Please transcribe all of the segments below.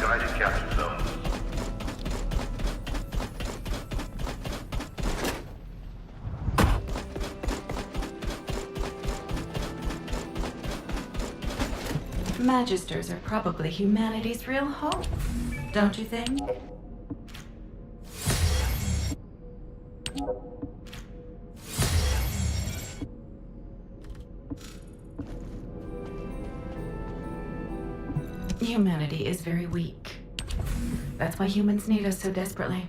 guided capture zones. Magisters are probably humanity's real hope, don't you think? Humanity is very weak. That's why humans need us so desperately.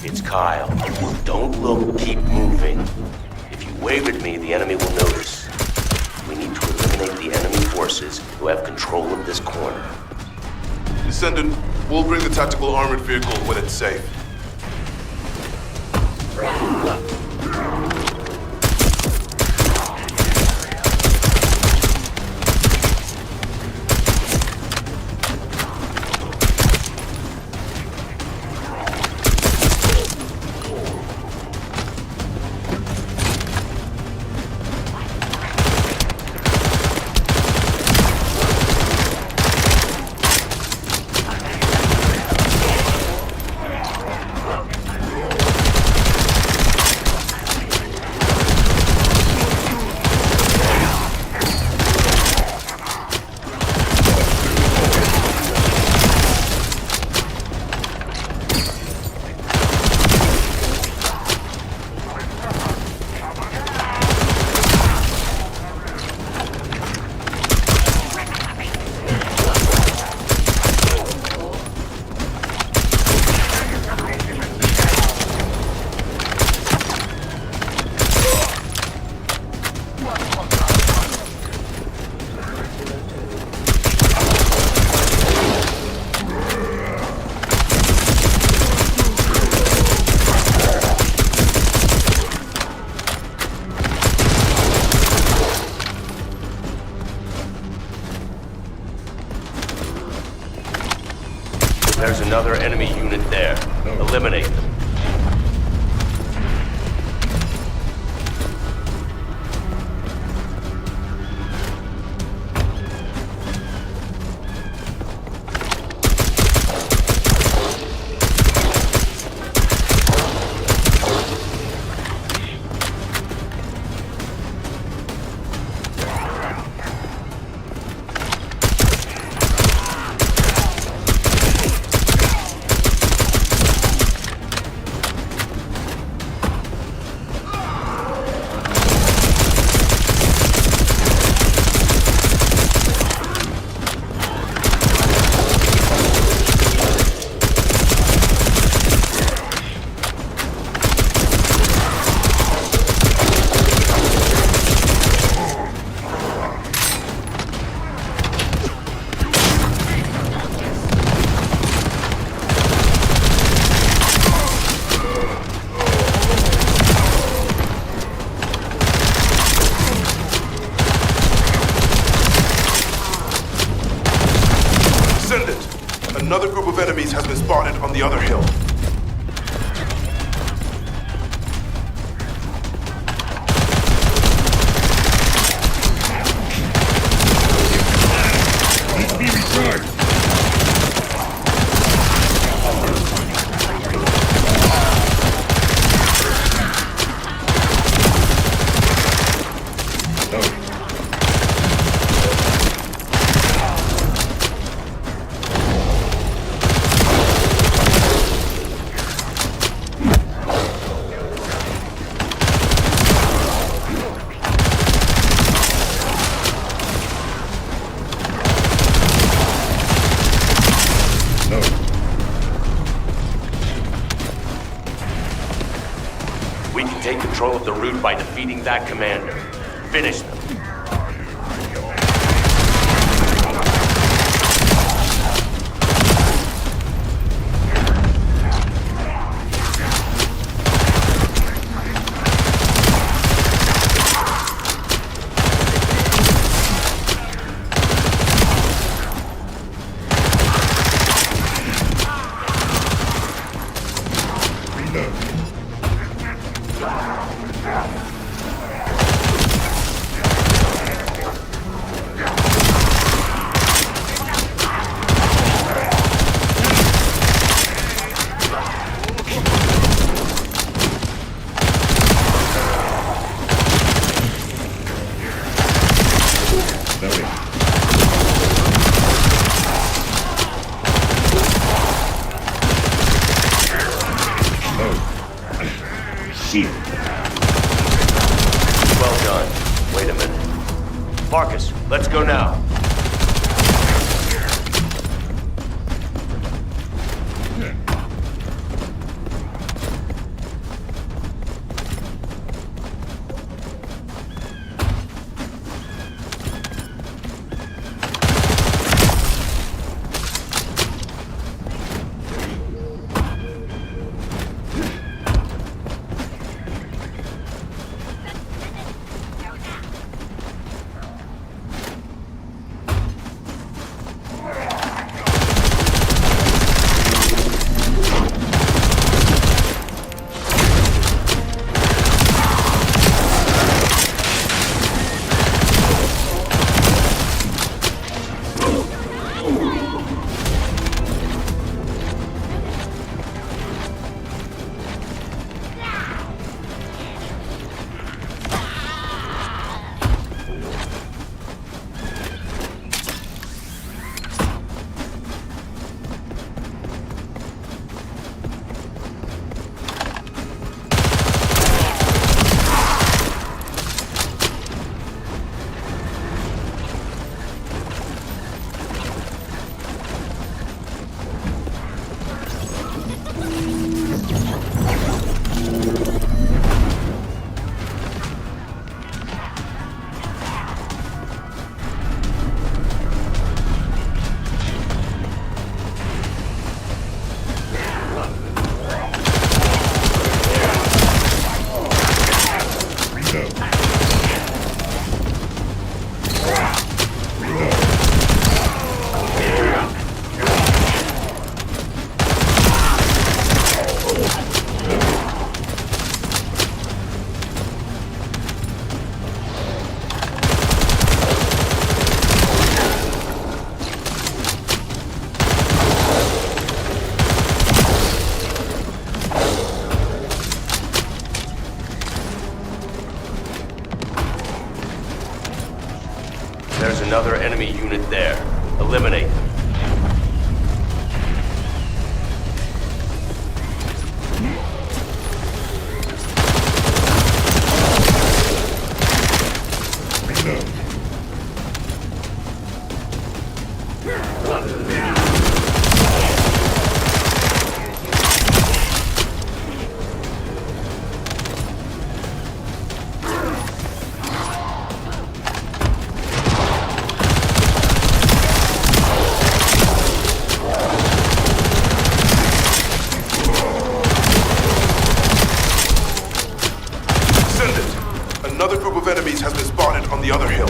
It's Kyle. Don't look, keep moving. If you wave at me, the enemy will notice. We need to eliminate the enemy forces who have control of this corner. Descendant, we'll bring the tactical armored vehicle when it's safe. enemies has been spotted on the other hill. Be recharged. We can take control of the route by defeating that commander. Finish them. Well done. Wait a minute. Marcus, let's go now. There's another enemy unit there. Eliminate them. Another group of enemies has been spotted on the other hill.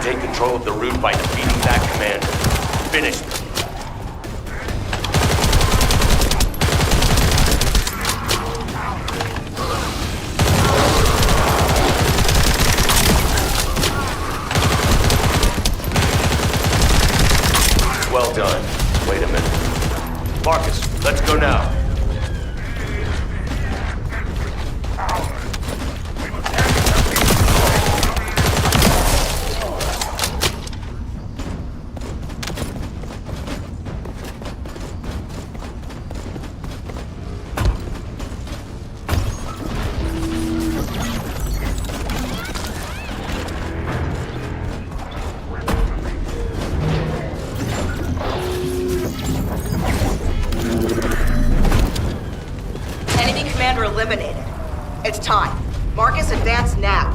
take control of the route by defeating that commander. Finish them. Well done. Wait a minute. Marcus, let's go now. Enemy commander eliminated. It's time. Marcus, advance now.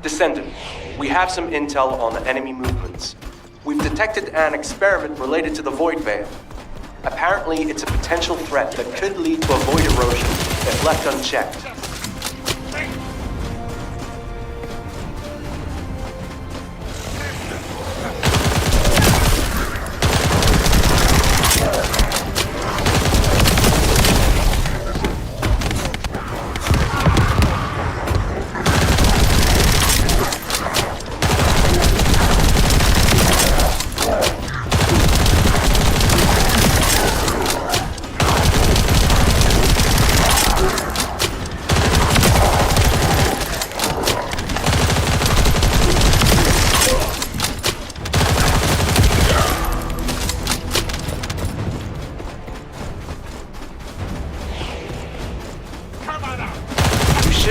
Descendant, we have some intel on enemy movements. We've detected an experiment related to the Void Veil. Apparently, it's a potential threat that could lead to a void erosion if left unchecked.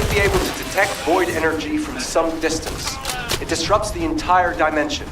Be able to detect void energy from some distance. It disrupts the entire dimension.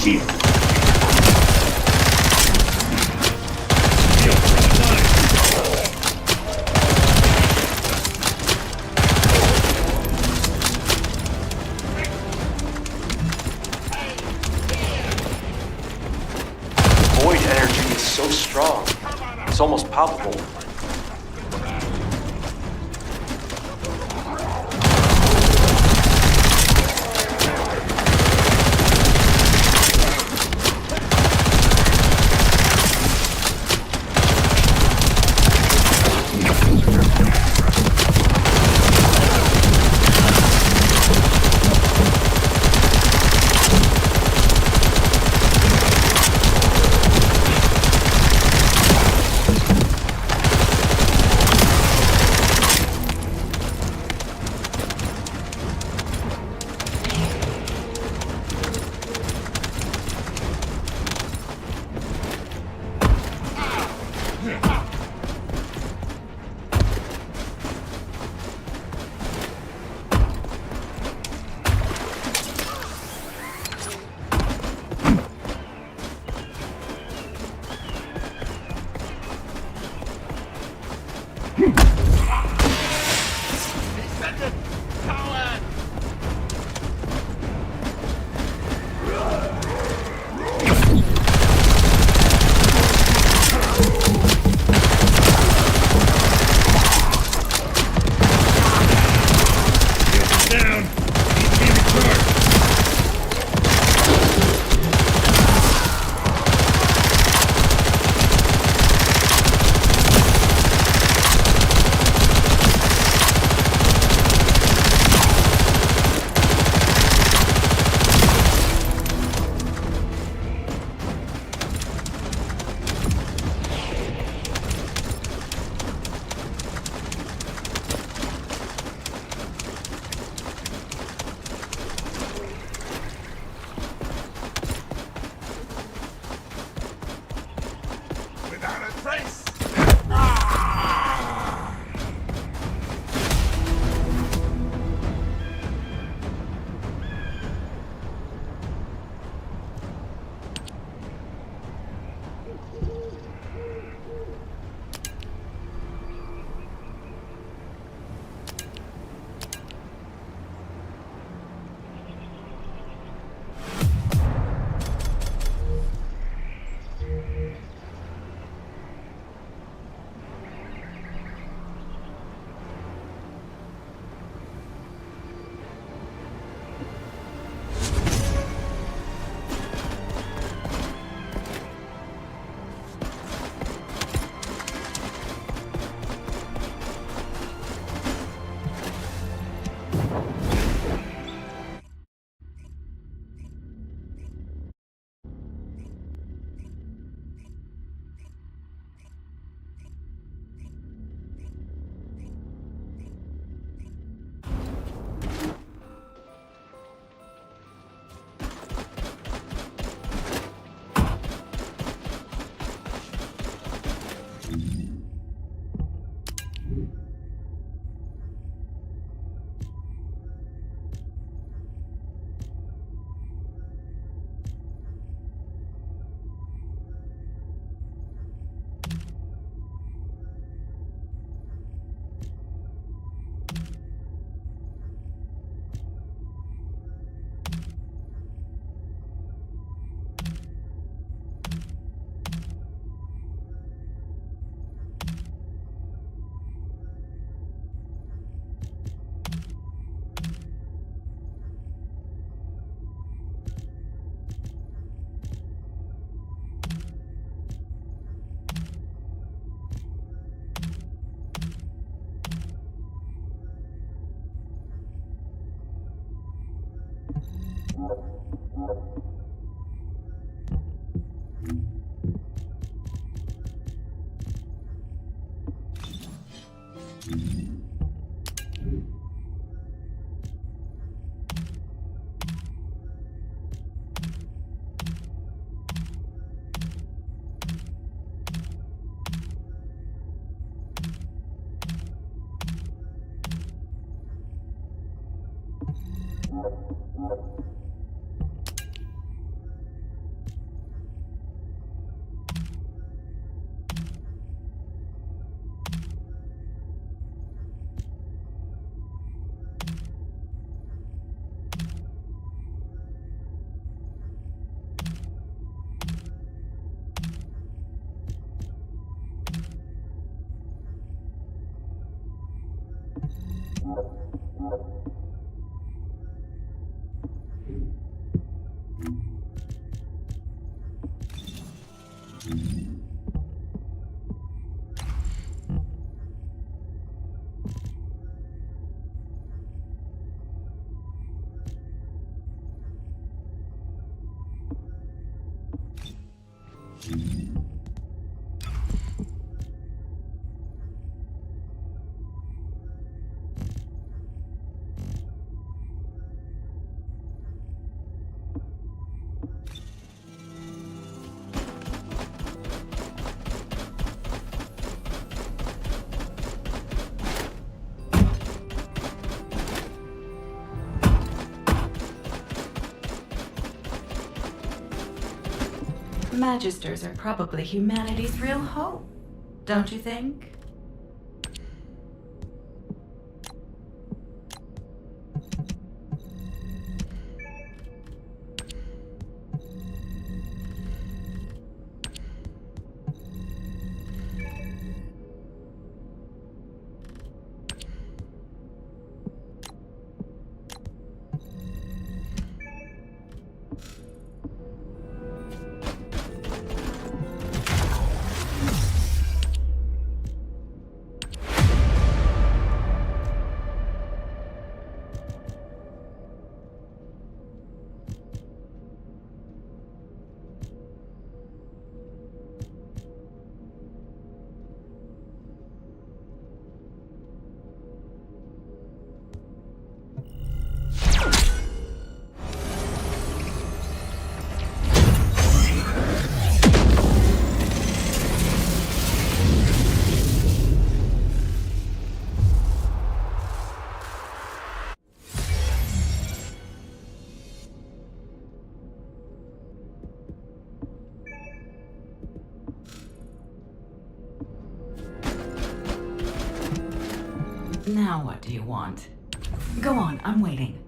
Void energy is so strong. It's almost palpable. Magisters are probably humanity's real hope, don't you think? Now what do you want? Go on, I'm waiting.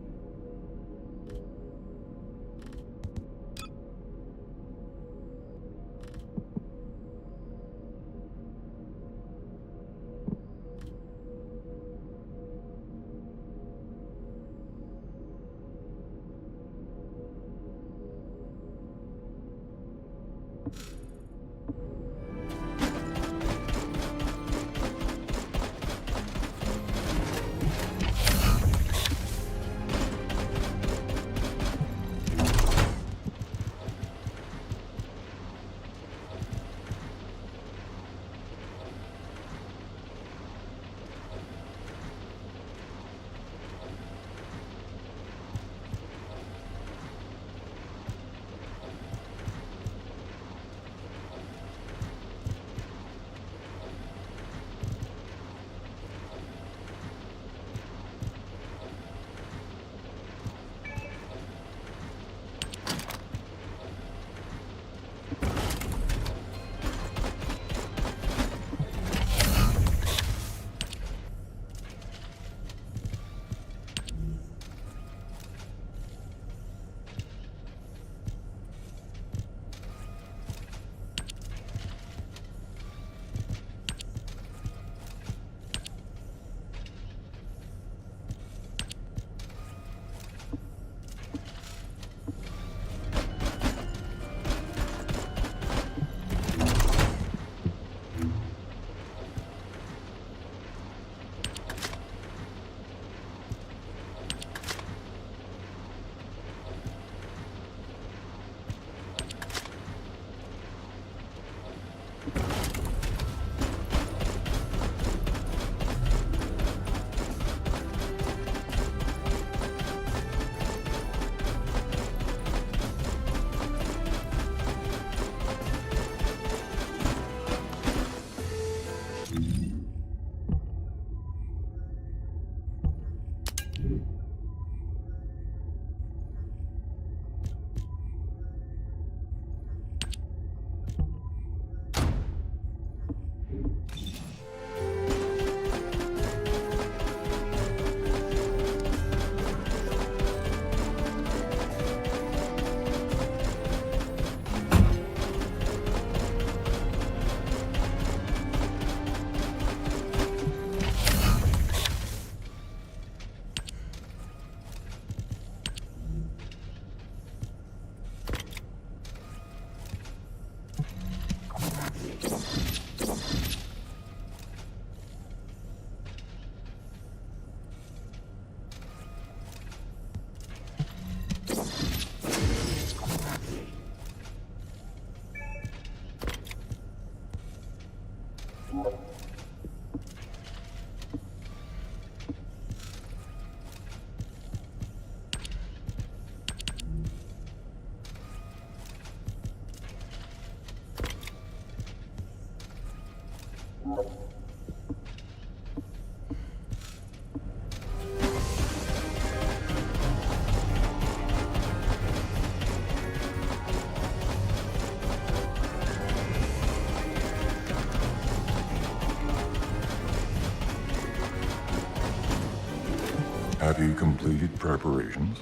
Have you completed preparations?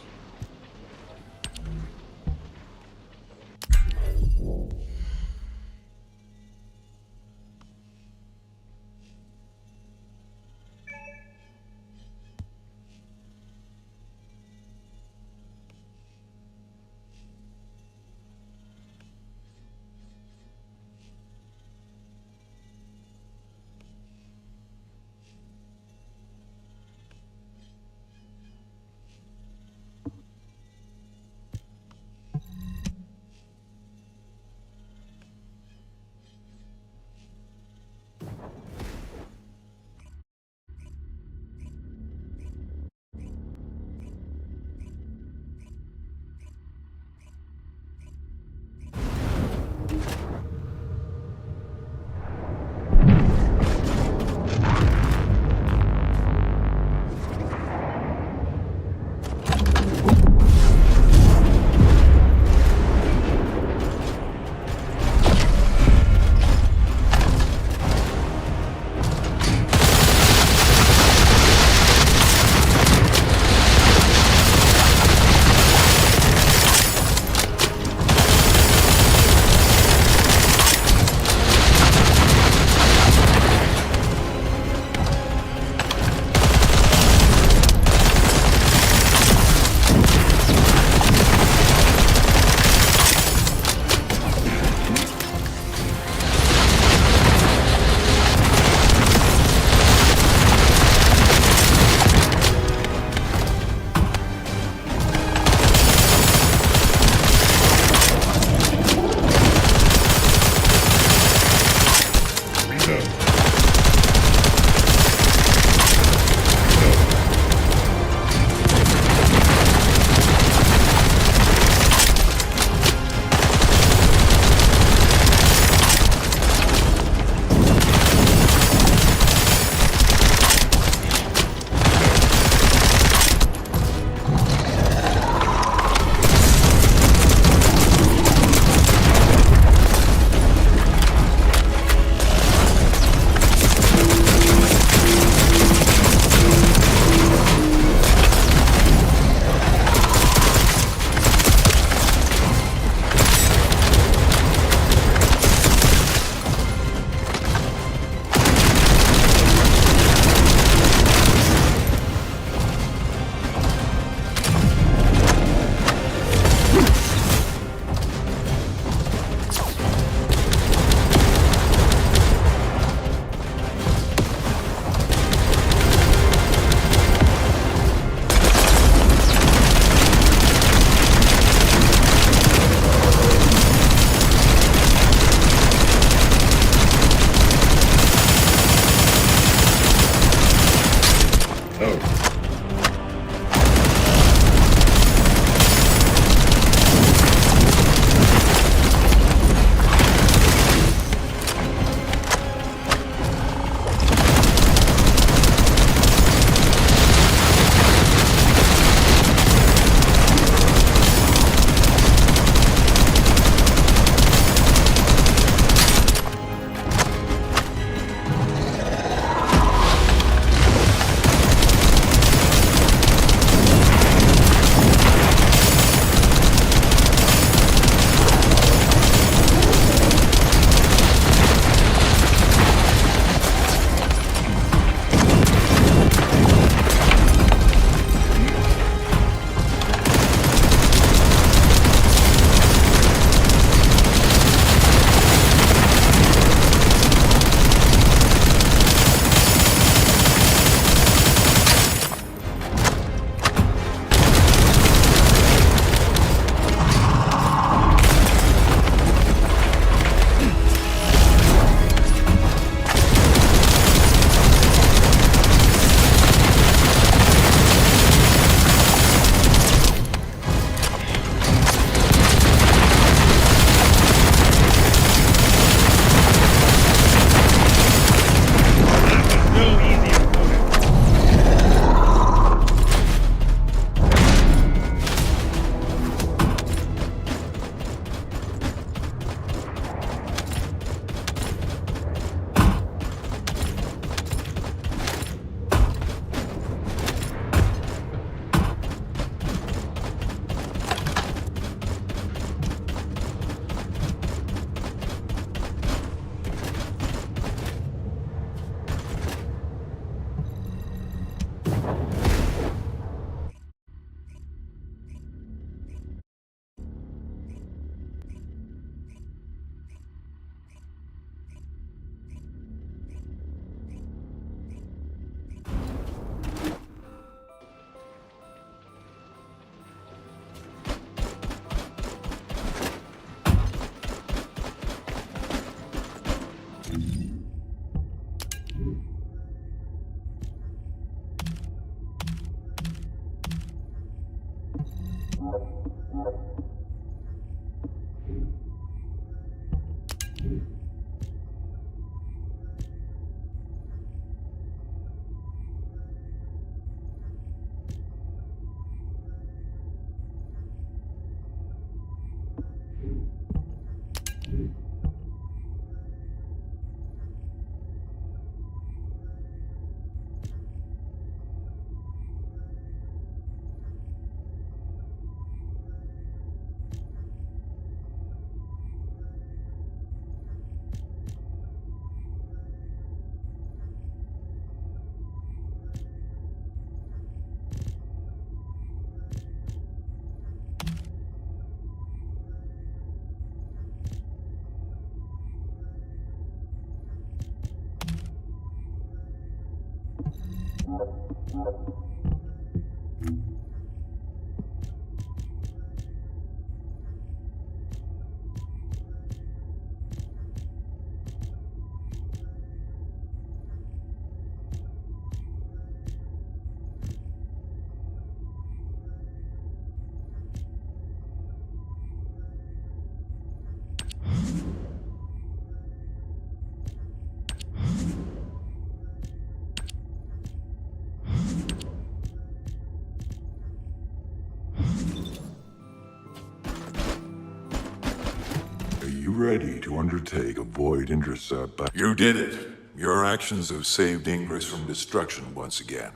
Are you ready to undertake a void intercept by... You did it. Your actions have saved Ingress from destruction once again.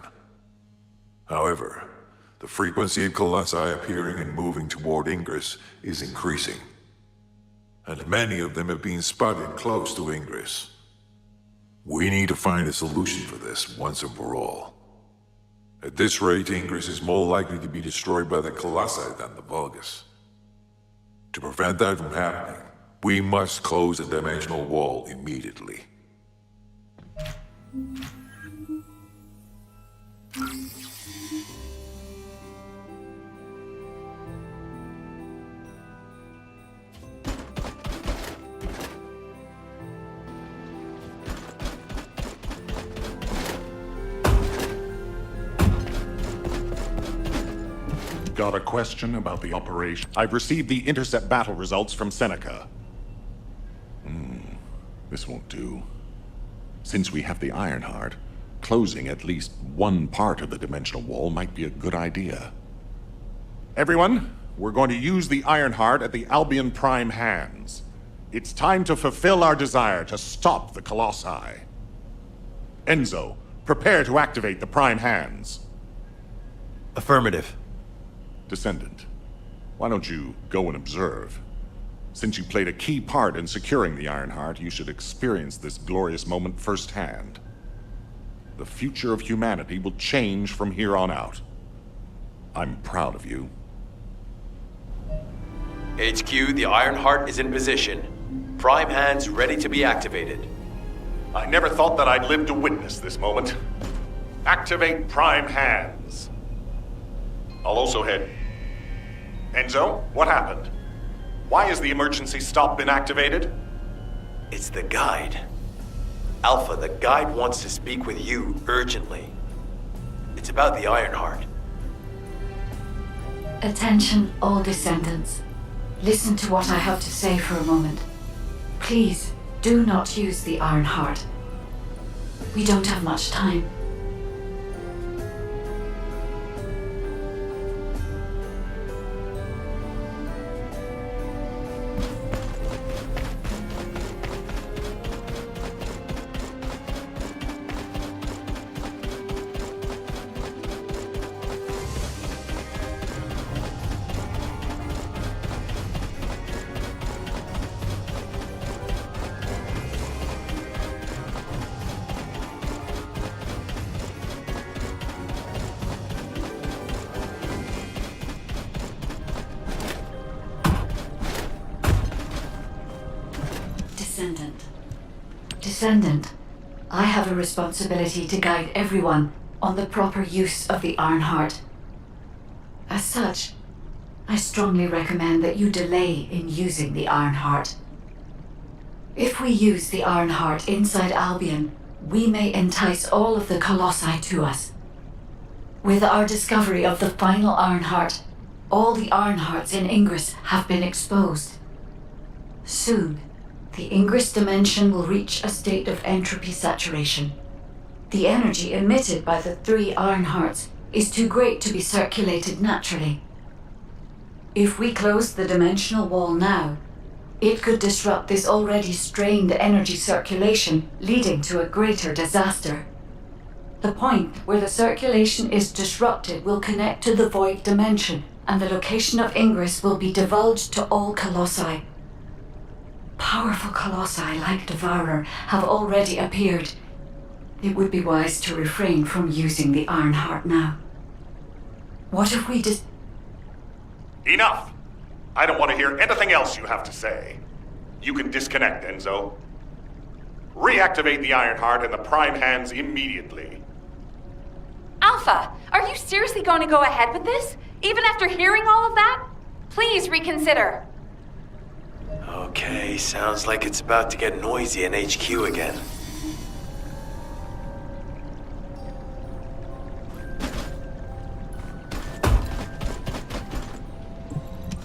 However, the frequency of colossi appearing and moving toward Ingress is increasing. And many of them have been spotted close to Ingress. We need to find a solution for this once and for all. At this rate, Ingress is more likely to be destroyed by the colossi than the Vulgus. To prevent that from happening, we must close the dimensional wall immediately. Got a question about the operation? I've received the intercept battle results from Seneca. This won't do. Since we have the Ironheart, closing at least one part of the dimensional wall might be a good idea. Everyone, we're going to use the Ironheart at the Albion Prime hands. It's time to fulfill our desire to stop the Colossi. Enzo, prepare to activate the Prime hands. Affirmative. Descendant, why don't you go and observe? Since you played a key part in securing the Ironheart, you should experience this glorious moment firsthand. The future of humanity will change from here on out. I'm proud of you. HQ, the Ironheart is in position. Prime hands ready to be activated. I never thought that I'd live to witness this moment. Activate Prime hands. I'll also head... Enzo, what happened? Why has the emergency stop been activated? It's the guide. Alpha, the guide wants to speak with you urgently. It's about the Ironheart. Attention, all descendants. Listen to what I have to say for a moment. Please, do not use the Ironheart. We don't have much time. Descendant, I have a responsibility to guide everyone on the proper use of the Ironheart. As such, I strongly recommend that you delay in using the Ironheart. If we use the Ironheart inside Albion, we may entice all of the Colossi to us. With our discovery of the final Ironheart, all the Ironhearts in Ingress have been exposed. Soon, the Ingress dimension will reach a state of entropy saturation. The energy emitted by the 3 Ironhearts is too great to be circulated naturally. If we close the dimensional wall now, it could disrupt this already strained energy circulation, leading to a greater disaster. The point where the circulation is disrupted will connect to the void dimension, and the location of Ingress will be divulged to all Colossi. Powerful Colossi like Devourer have already appeared. It would be wise to refrain from using the Ironheart now. What if we Enough! I don't want to hear anything else you have to say. You can disconnect, Enzo. Reactivate the Ironheart and the Prime hands immediately. Alpha! Alpha, are you seriously going to go ahead with this? Even after hearing all of that? Please reconsider. Okay, sounds like it's about to get noisy in HQ again.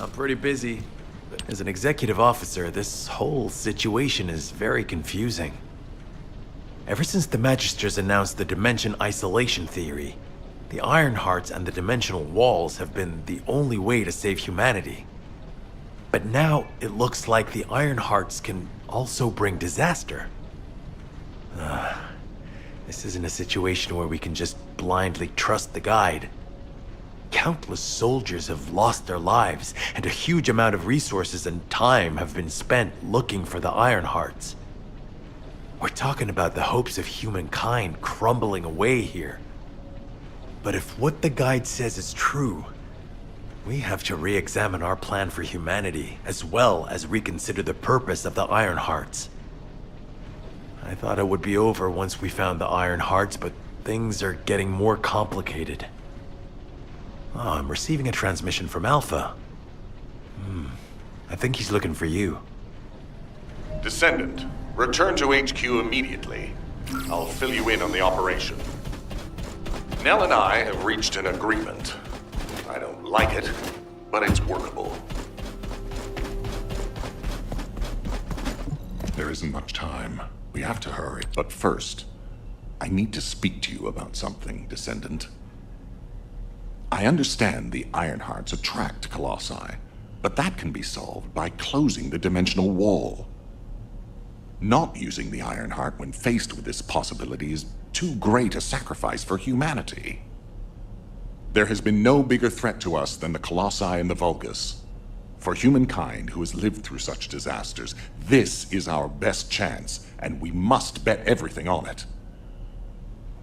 I'm pretty busy, but as an executive officer, this whole situation is very confusing. Ever since the Magisters announced the dimension isolation theory, the Ironhearts and the dimensional walls have been the only way to save humanity. But now it looks like the Ironhearts can also bring disaster. This isn't a situation where we can just blindly trust the guide. Countless soldiers have lost their lives, and a huge amount of resources and time have been spent looking for the Ironhearts. We're talking about the hopes of humankind crumbling away here. But if what the guide says is true, we have to re-examine our plan for humanity, as well as reconsider the purpose of the Ironhearts. I thought it would be over once we found the Ironhearts, but things are getting more complicated. Oh, I'm receiving a transmission from Alpha. I think he's looking for you. Descendant, return to HQ immediately. I'll fill you in on the operation. Nell and I have reached an agreement. I don't like it, but it's workable. There isn't much time. We have to hurry. But first, I need to speak to you about something, Descendant. I understand the Ironhearts attract Colossi, but that can be solved by closing the dimensional wall. Not using the Ironheart when faced with this possibility is too great a sacrifice for humanity. There has been no bigger threat to us than the Colossi and the Vulgus. For humankind who has lived through such disasters, this is our best chance, and we must bet everything on it.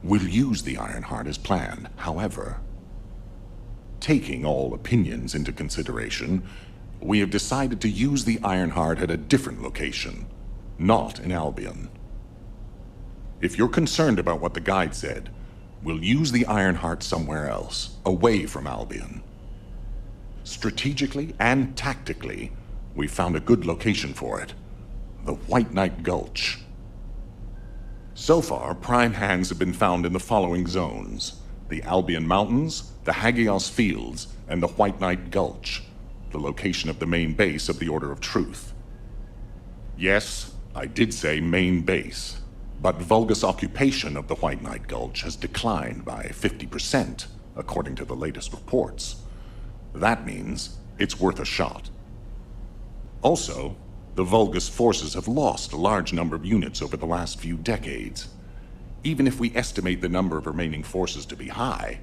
We'll use the Ironheart as planned, however. Taking all opinions into consideration, we have decided to use the Ironheart at a different location, not in Albion. If you're concerned about what the guide said, we'll use the Ironheart somewhere else, away from Albion. Strategically and tactically, we found a good location for it, the White Knight Gulch. So far, prime hands have been found in the following zones: the Albion Mountains, the Hagios Fields, and the White Knight Gulch, the location of the main base of the Order of Truth. Yes, I did say main base, but Vulgus occupation of the White Knight Gulch has declined by 50%, according to the latest reports. That means it's worth a shot. Also, the Vulgus forces have lost a large number of units over the last few decades. Even if we estimate the number of remaining forces to be high,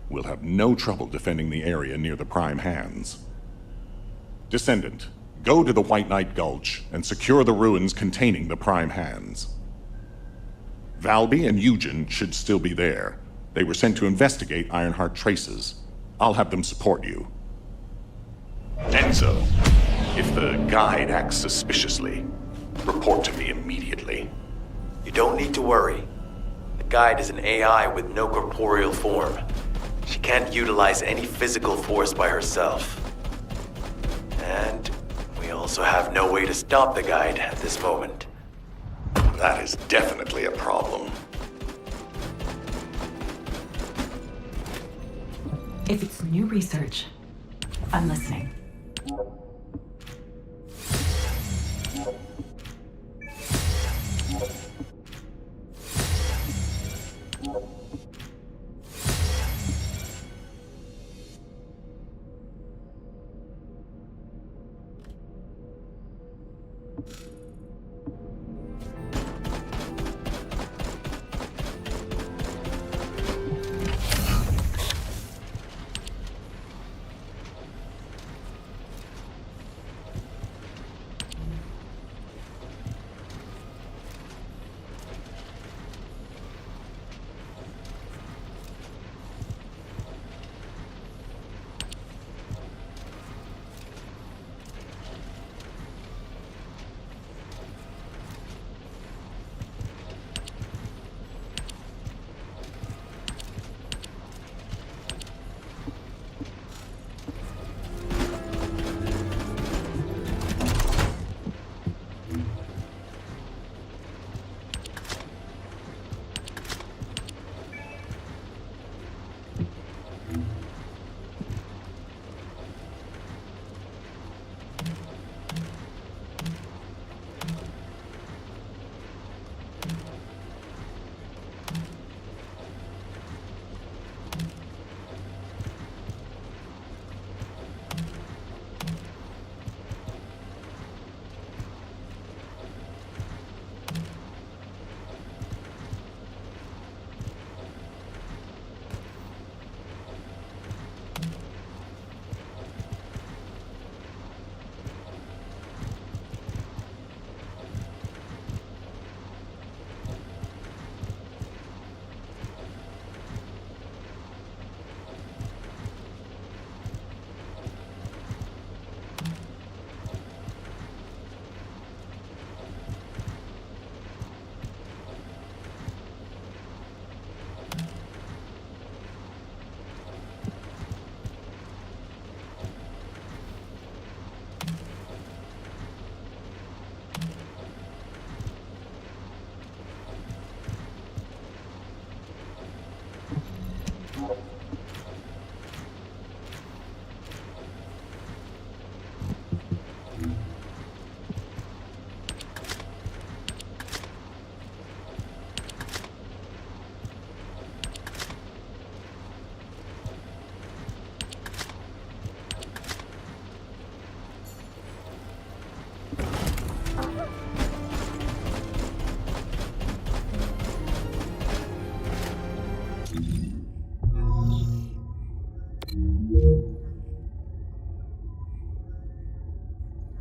we'll have no trouble defending the area near the prime hands. Descendant, go to the White Knight Gulch and secure the ruins containing the prime hands. Valby and Eugen should still be there. They were sent to investigate Ironheart traces. I'll have them support you. Enzo, if the guide acts suspiciously, report to me immediately. You don't need to worry. The guide is an AI with no corporeal form. She can't utilize any physical force by herself. And we also have no way to stop the guide at this moment. That is definitely a problem. If it's new research, I'm listening.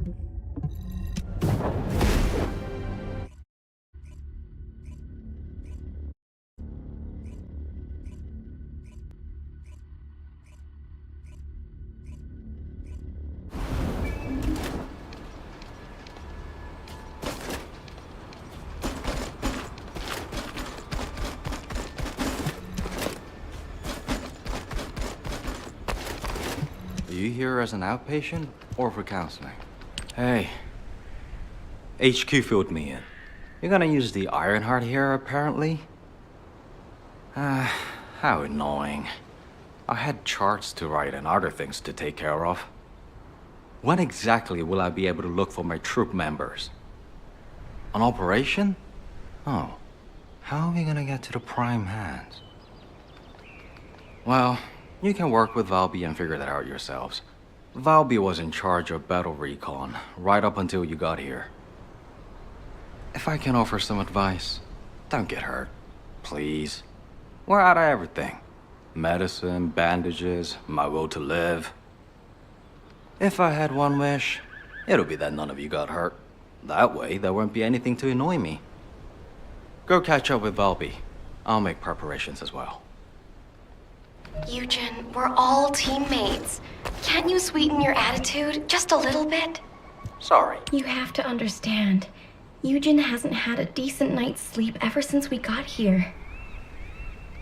Are you here as an outpatient or for counseling? Hey, HQ filled me in. You're gonna use the Ironheart here, apparently? How annoying. I had charts to write and other things to take care of. When exactly will I be able to look for my troop members? An operation? Oh, how are we gonna get to the prime hands? Well, you can work with Valby and figure that out yourselves. Valby was in charge of battle recon right up until you got here. If I can offer some advice, don't get hurt, please. We're out of everything. Medicine, bandages, my will to live. If I had one wish, it'll be that none of you got hurt. That way, there won't be anything to annoy me. Go catch up with Valby. I'll make preparations as well. Eugen, we're all teammates. Can't you sweeten your attitude just a little bit? Sorry. You have to understand. Eugen hasn't had a decent night's sleep ever since we got here.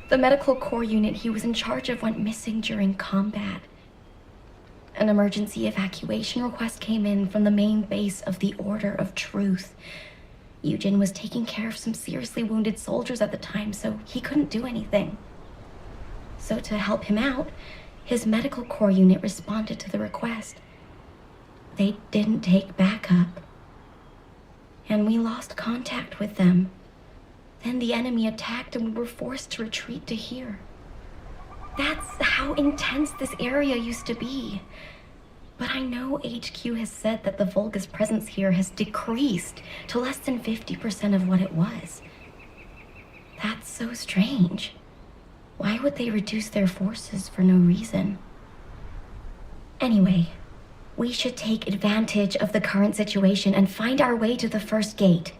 The medical corps unit he was in charge of went missing during combat. An emergency evacuation request came in from the main base of the Order of Truth. Eugen was taking care of some seriously wounded soldiers at the time, so he couldn't do anything. So to help him out, his medical corps unit responded to the request. They didn't take backup. And we lost contact with them. Then the enemy attacked and we were forced to retreat to here. That's how intense this area used to be. But I know HQ has said that the Volga's presence here has decreased to less than 50% of what it was. That's so strange. Why would they reduce their forces for no reason? Anyway, we should take advantage of the current situation and find our way to the first gate.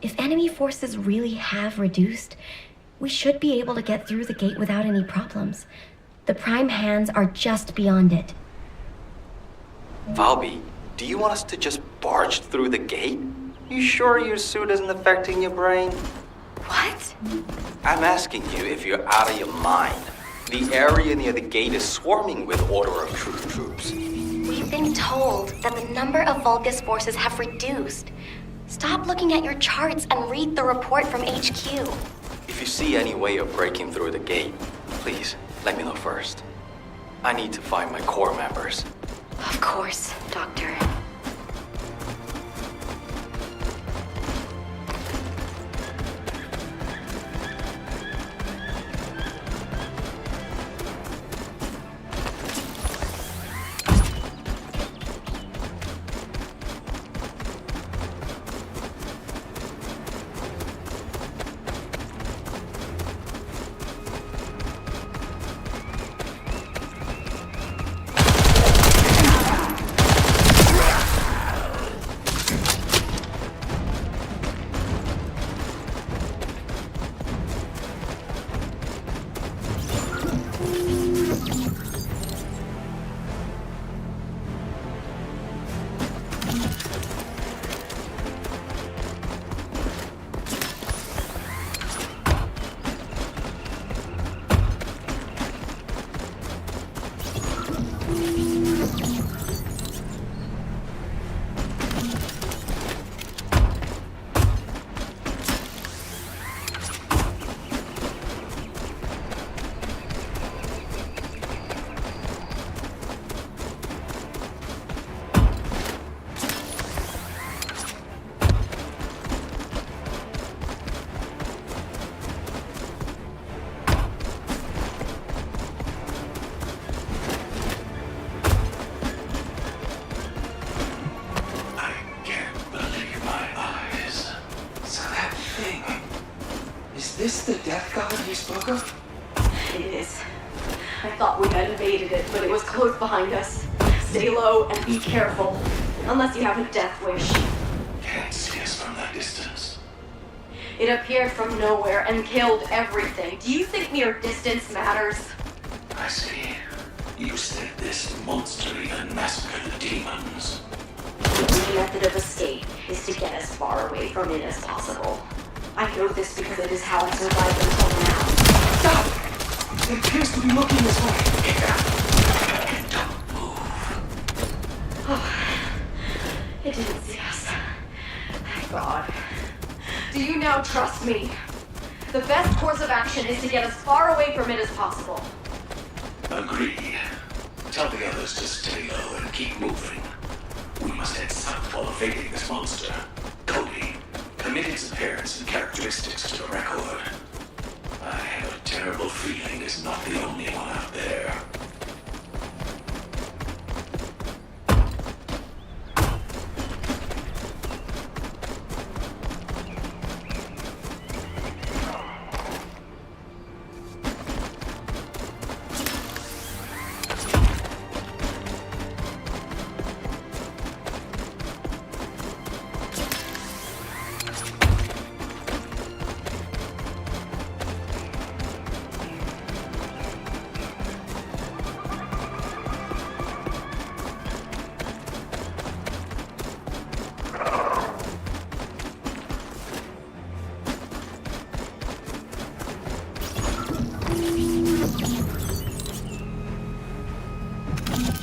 If enemy forces really have reduced, we should be able to get through the gate without any problems. The prime hands are just beyond it. Valby, do you want us to just barge through the gate? You sure your suit isn't affecting your brain? What? I'm asking you if you're out of your mind. The area near the gate is swarming with Order of Truth troops. We've been told that the number of Volga's forces have reduced. Stop looking at your charts and read the report from HQ. If you see any way of breaking through the gate, please let me know first. I need to find my corps members. Of course, Doctor. Is this the death god you spoke of? It is. I thought we had invaded it, but it was close behind us. Stay low and be careful. Unless you have a death wish. Can't see us from that distance. It appeared from nowhere and killed everything. Do you think mere distance matters? I see. You said this monster even massacred the demons. The only method of escape is to get as far away from it as possible. I know this because it is how I survived until now. Stop! It appears to be looking this way. And don't move. Oh, it didn't see us. Thank God. Do you now trust me? The best course of action is to get as far away from it as possible. Agree. Tell the others to stay low and keep moving. We must head south while evading this monster. Cody, commit its appearance and characteristics to the record. I have a terrible feeling it's not the only one out there.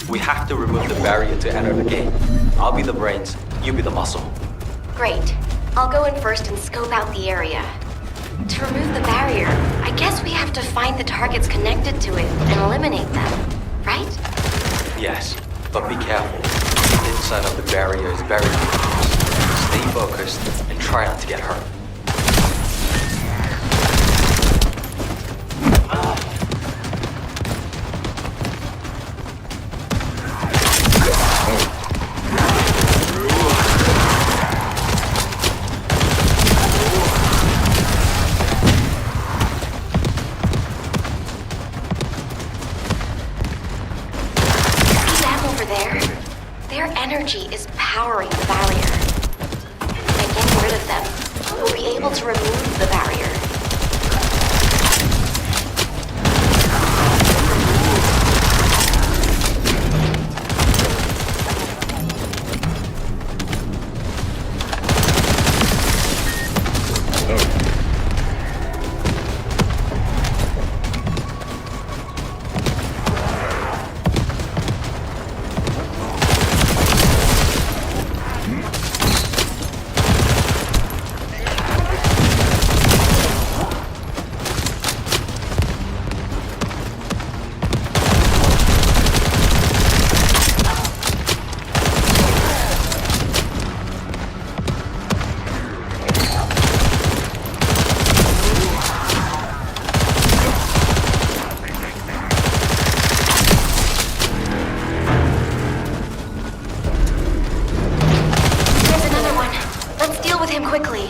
We have to remove the barrier to enter the gate. I'll be the brains, you be the muscle. Great. I'll go in first and scope out the area. To remove the barrier, I guess we have to find the targets connected to it and eliminate them, right? Yes, but be careful. The inside of the barrier is very dangerous. Stay focused and try not to get hurt. Their energy is powering the barrier. By getting rid of them, we'll be able to remove the barrier. Quickly.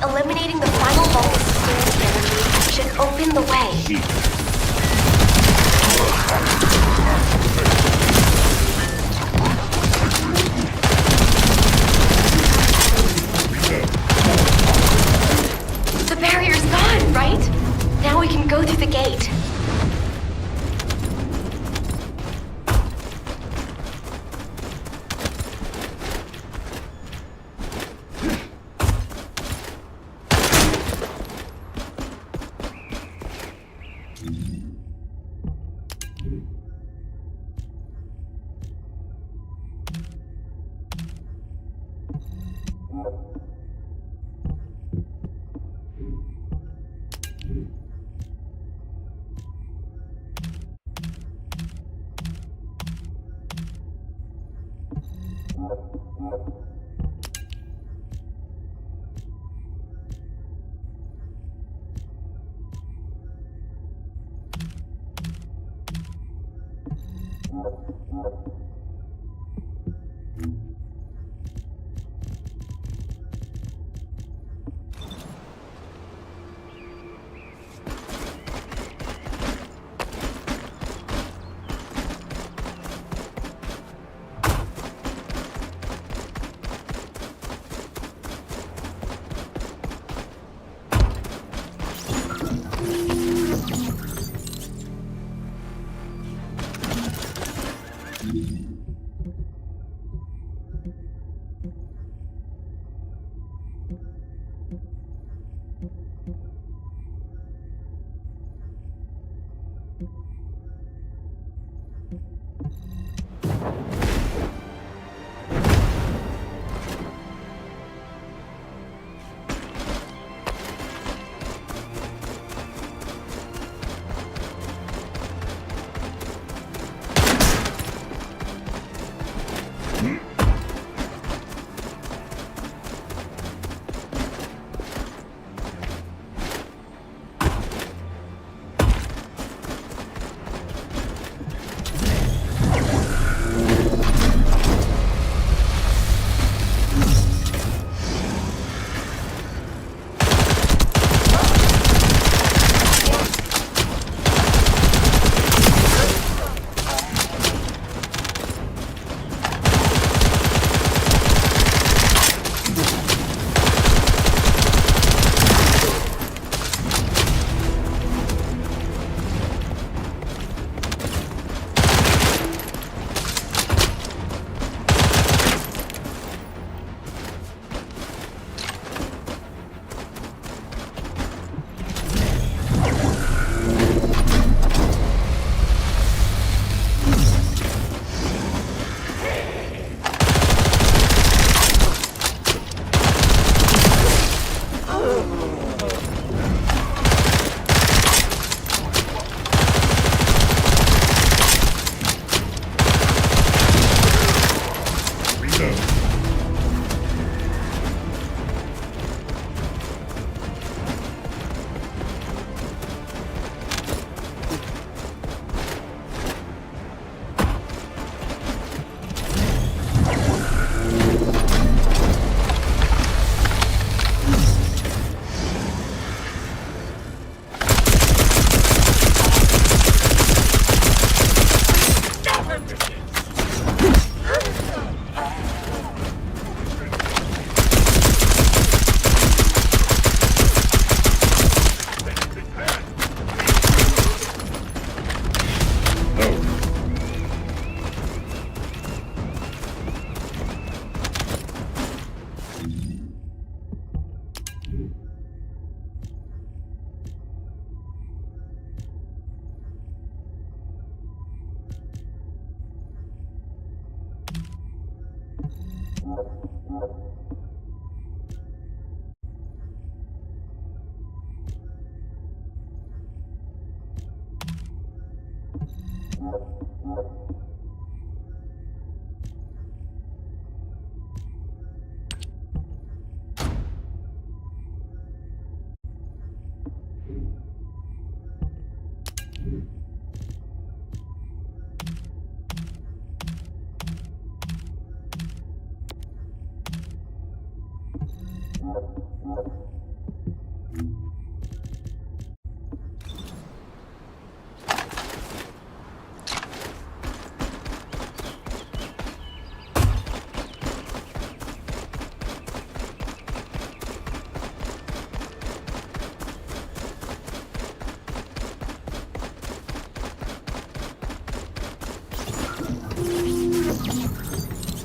Eliminating the final bulk of sustained energy should open the way. Now we can go through the gate.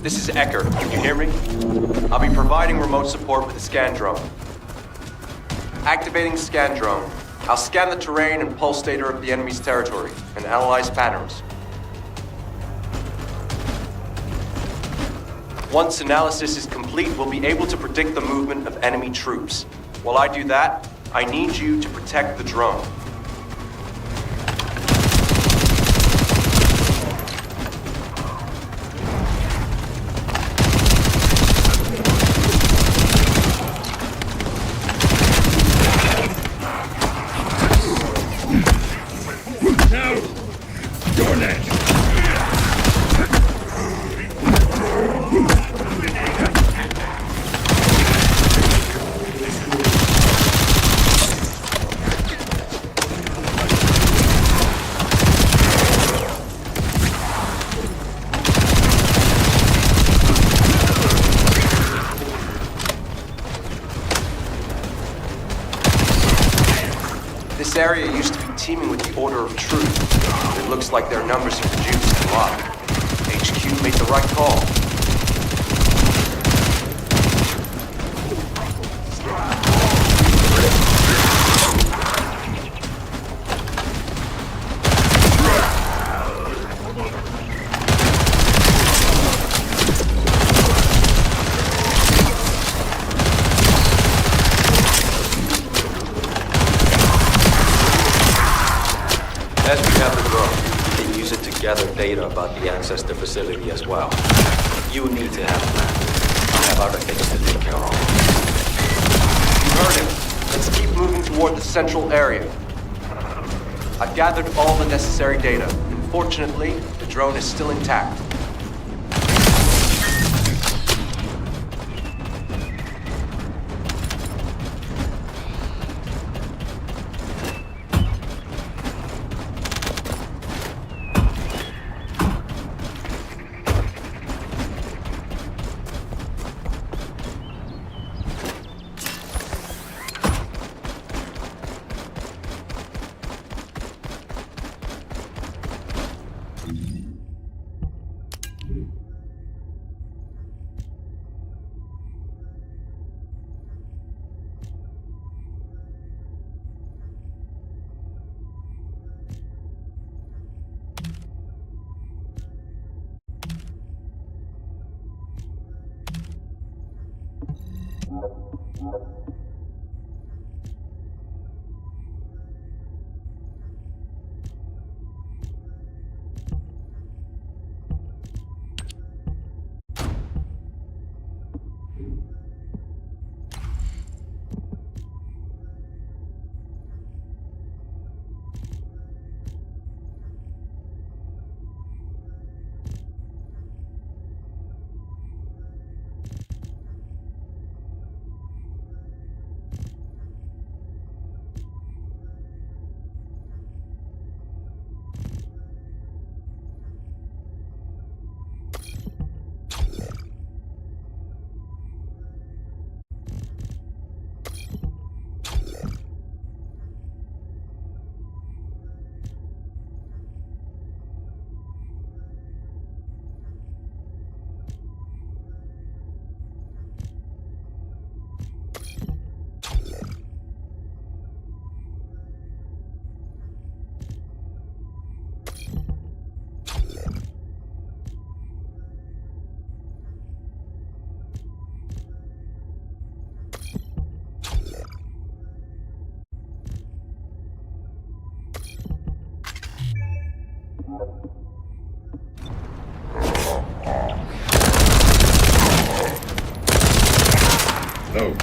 This is Ecker. Can you hear me? I'll be providing remote support with the scan drone. Activating scan drone. I'll scan the terrain and pulse data of the enemy's territory and analyze patterns. Once analysis is complete, we'll be able to predict the movement of enemy troops. While I do that, I need you to protect the drone. This area used to be teeming with the Order of Truth. It looks like their numbers have reduced a lot. HQ made the right call. As we have the drone, we can use it to gather data about the Ancestor facility as well. You need to have a plan. I have other things to take care of. You heard him. Let's keep moving toward the central area. I've gathered all the necessary data. Unfortunately, the drone is still intact. No.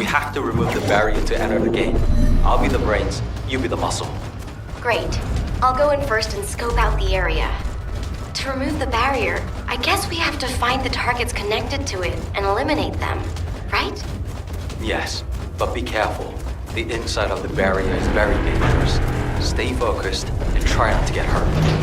We have to remove the barrier to enter the gate. I'll be the brains, you be the muscle. Great. I'll go in first and scope out the area. To remove the barrier, I guess we have to find the targets connected to it and eliminate them, right? Yes, but be careful. The inside of the barrier is very dangerous. Stay focused and try not to get hurt.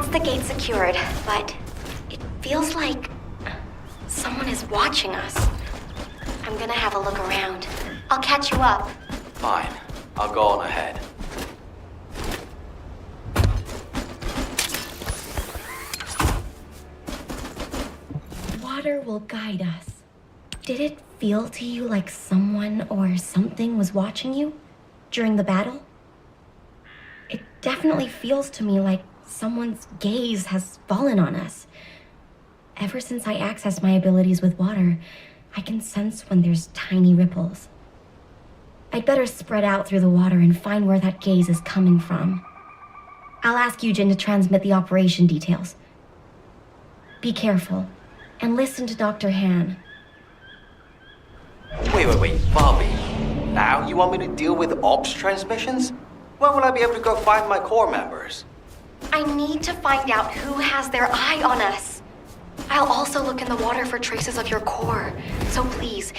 Once the gate's secured, but it feels like someone is watching us. I'm gonna have a look around. I'll catch you up. Fine. I'll go on ahead. Water will guide us. Did it feel to you like someone or something was watching you during the battle? It definitely feels to me like someone's gaze has fallen on us. Ever since I accessed my abilities with water, I can sense when there's tiny ripples. I'd better spread out through the water and find where that gaze is coming from. I'll ask Eugen to transmit the operation details. Be careful, and listen to Dr. Han. Wait, Bobby. Now you want me to deal with ops transmissions? When will I be able to go find my core members? I need to find out who has their eye on us. I'll also look in the water for traces of your core. So please,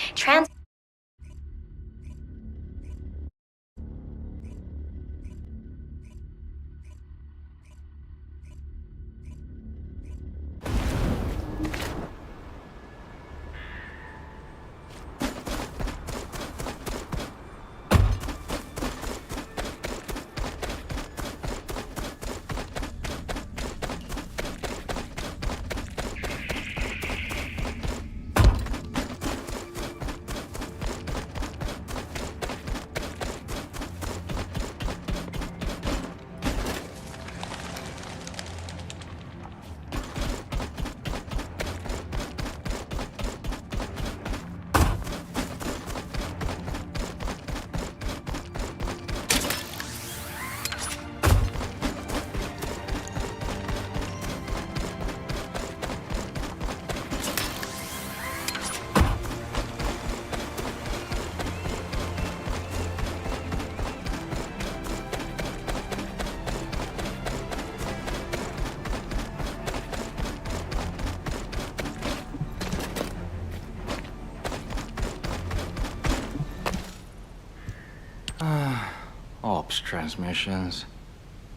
Ops transmissions.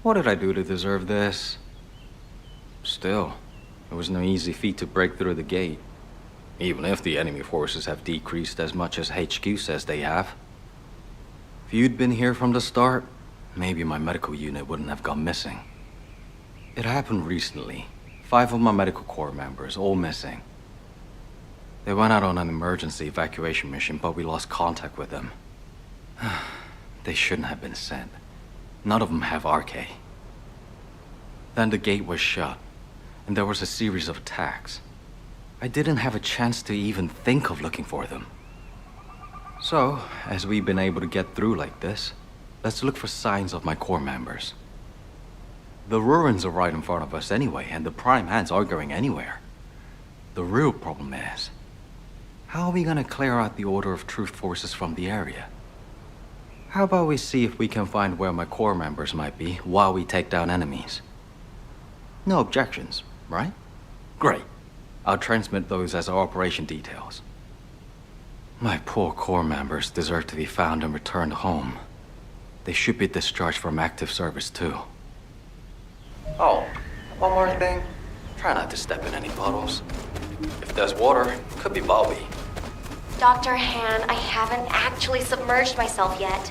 What did I do to deserve this? Still, it was no easy feat to break through the gate. Even if the enemy forces have decreased as much as HQ says they have. If you'd been here from the start, maybe my medical unit wouldn't have gone missing. It happened recently. 5 of my medical corps members, all missing. They went out on an emergency evacuation mission, but we lost contact with them. They shouldn't have been sent. None of them have RK. Then the gate was shut, and there was a series of attacks. I didn't have a chance to even think of looking for them. So, as we've been able to get through like this, let's look for signs of my core members. The ruins are right in front of us anyway, and the Prime Hands aren't going anywhere. The real problem is, how are we gonna clear out the Order of Truth forces from the area? How about we see if we can find where my core members might be while we take down enemies? No objections, right? Great. I'll transmit those as our operation details. My poor core members deserve to be found and returned home. They should be discharged from active service too. Oh, one more thing. Try not to step in any puddles. If there's water, could be Bobby. Dr. Han, I haven't actually submerged myself yet.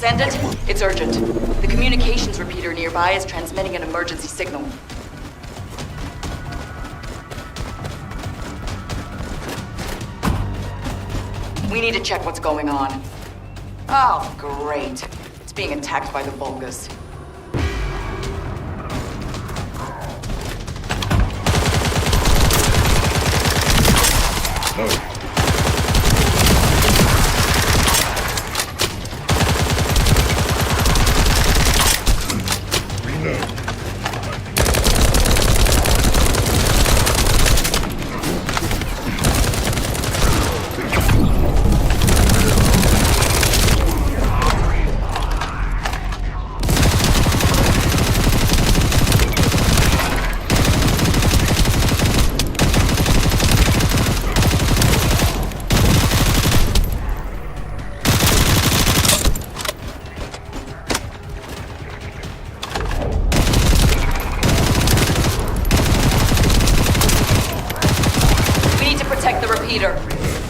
Descendant, it's urgent. The communications repeater nearby is transmitting an emergency signal. We need to check what's going on. Oh, great. It's being attacked by the Vulgus.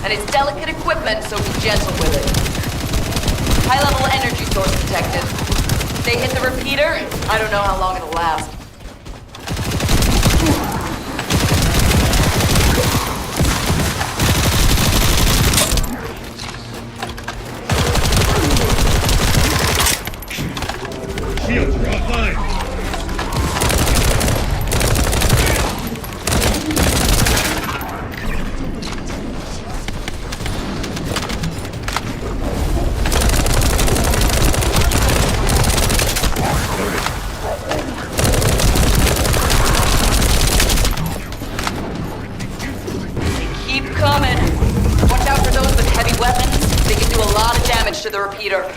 And it's delicate equipment, so be gentle with it. High-level energy source detected. If they hit the repeater, I don't know how long it'll last. Shields are offline. To the repeater.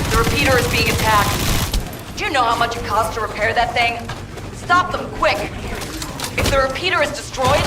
The repeater is being attacked. Do you know how much it costs to repair that thing? Stop them, quick! If the repeater is destroyed...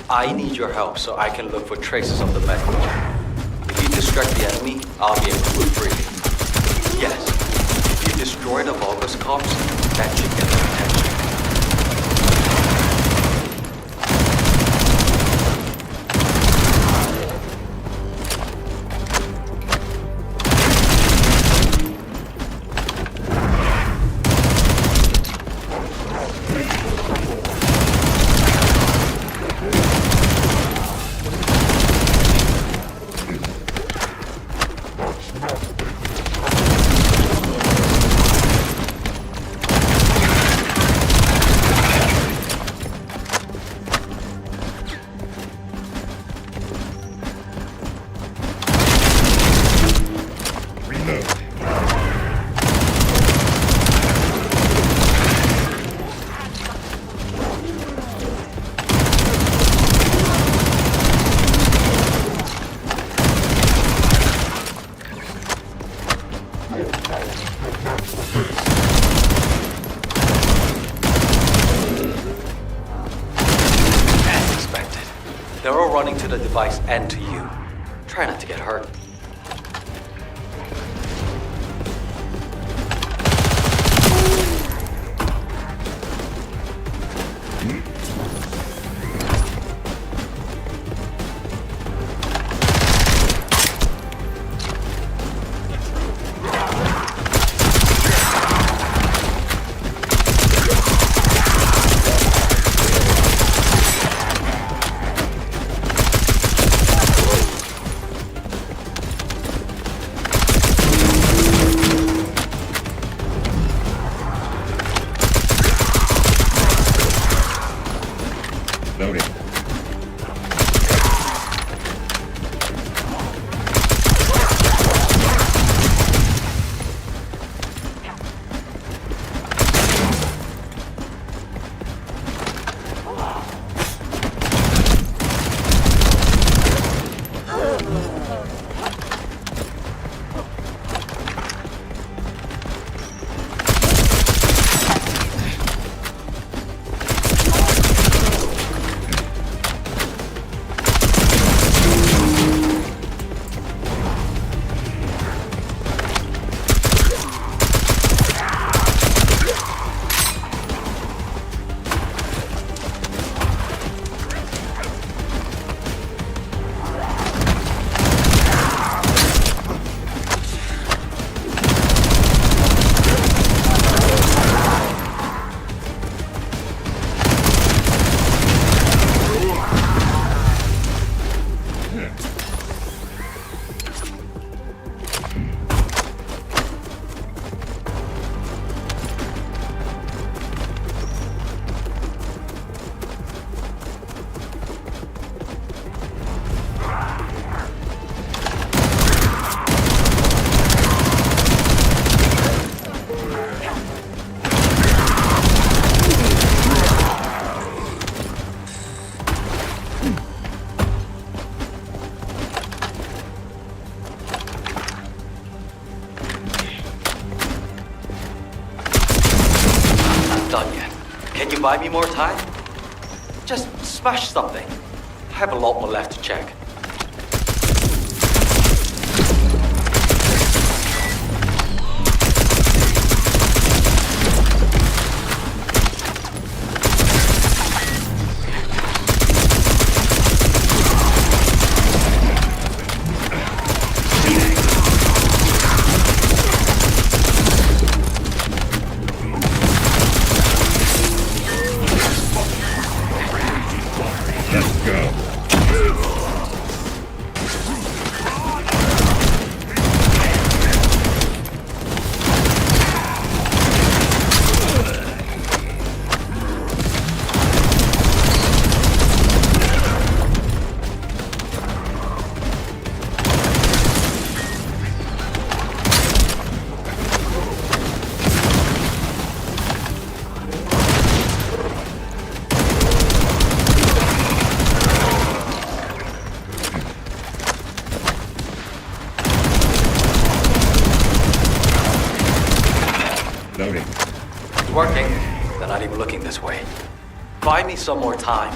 I need your help so I can look for traces of the message. If you distract the enemy, I'll be able to move freely. Yes, if you destroy the Vulgus cops, that should get their attention. They're all running to the device and to you. Try not to get hurt. Can you buy me more time? Just smash something. I have a lot more left to check. Loading. It's working. They're not even looking this way. Buy me some more time.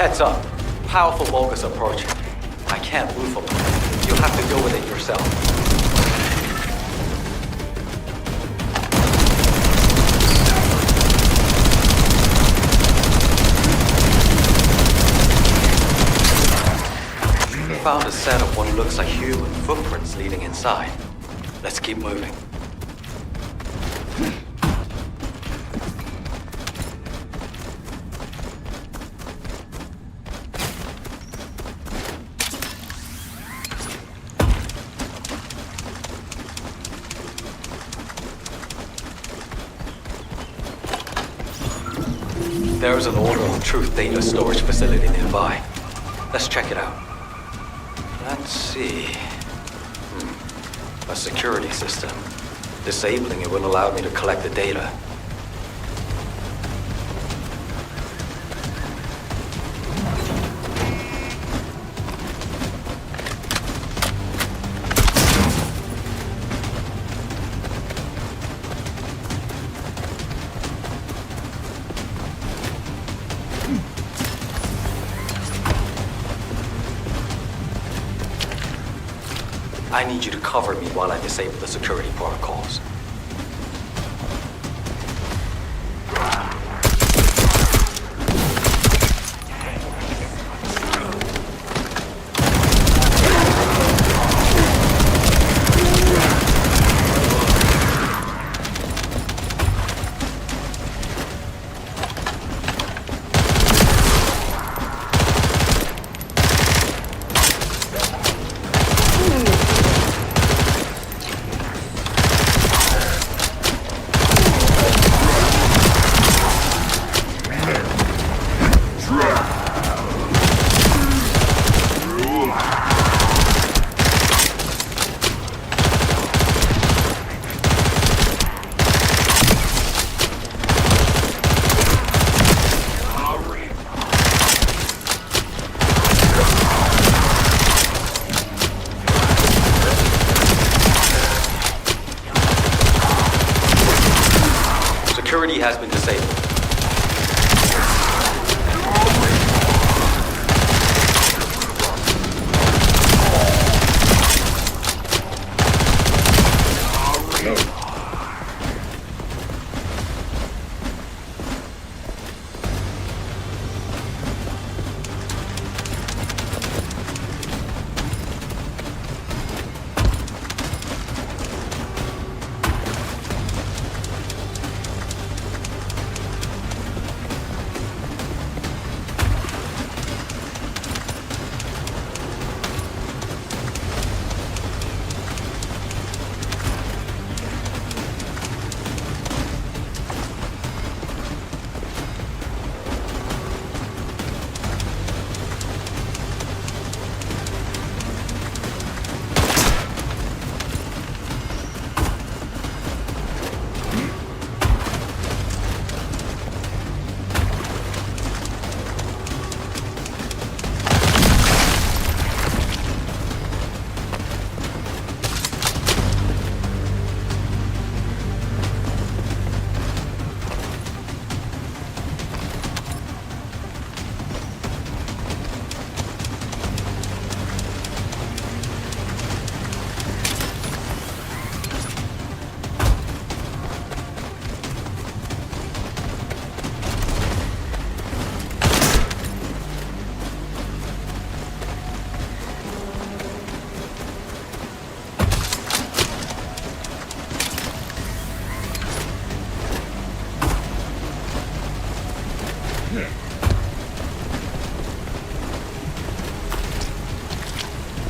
Heads up. Powerful Vulgus approaching. I can't move them. You'll have to deal with it yourself. Found a set of what looks like human footprints leading inside. Let's keep moving. There's an Order of Truth data storage facility nearby. Let's check it out. Let's see. A security system. Disabling it will allow me to collect the data. I need you to cover me while I disable the security protocols. Security has been disabled.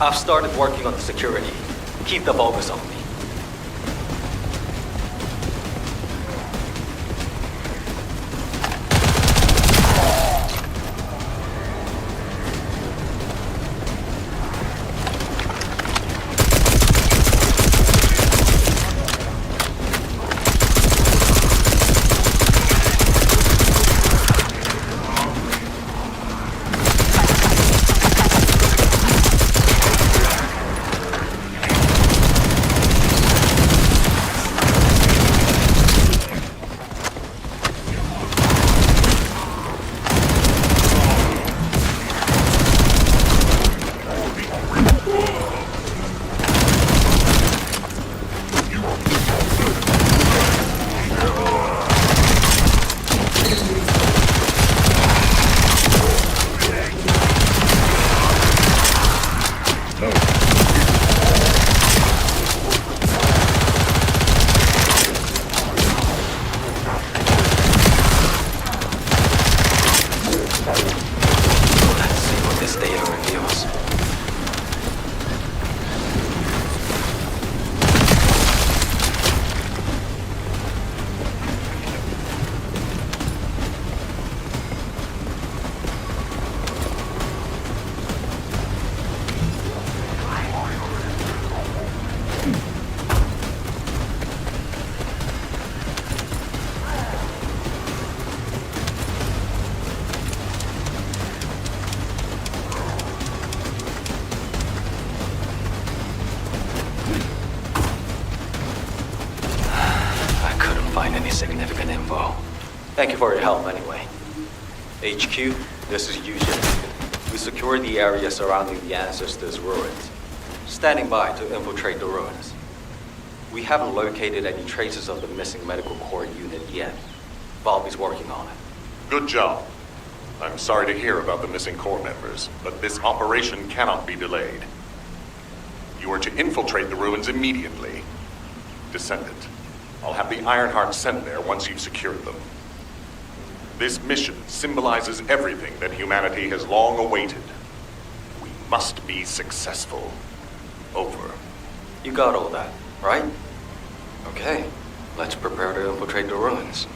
I've started working on the security. Keep the Vulgus on me. Thank you for your help anyway. HQ, this is Yushin. We secured the area surrounding the Ancestors' ruins. Standing by to infiltrate the ruins. We haven't located any traces of the missing medical core unit yet. Bobby's working on it. Good job. I'm sorry to hear about the missing core members, but this operation cannot be delayed. You are to infiltrate the ruins immediately. Descendant, I'll have the Ironheart sent there once you've secured them. This mission symbolizes everything that humanity has long awaited. We must be successful. Over. You got all that, right? Okay, let's prepare to infiltrate the ruins.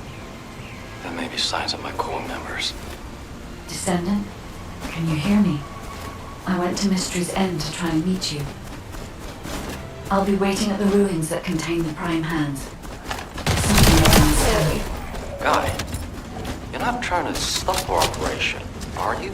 There may be signs of my core members. Descendant, can you hear me? I went to Mystery's End to try and meet you. I'll be waiting at the ruins that contain the Prime Hands. Something I can say. Guy, you're not trying to stop our operation, are you?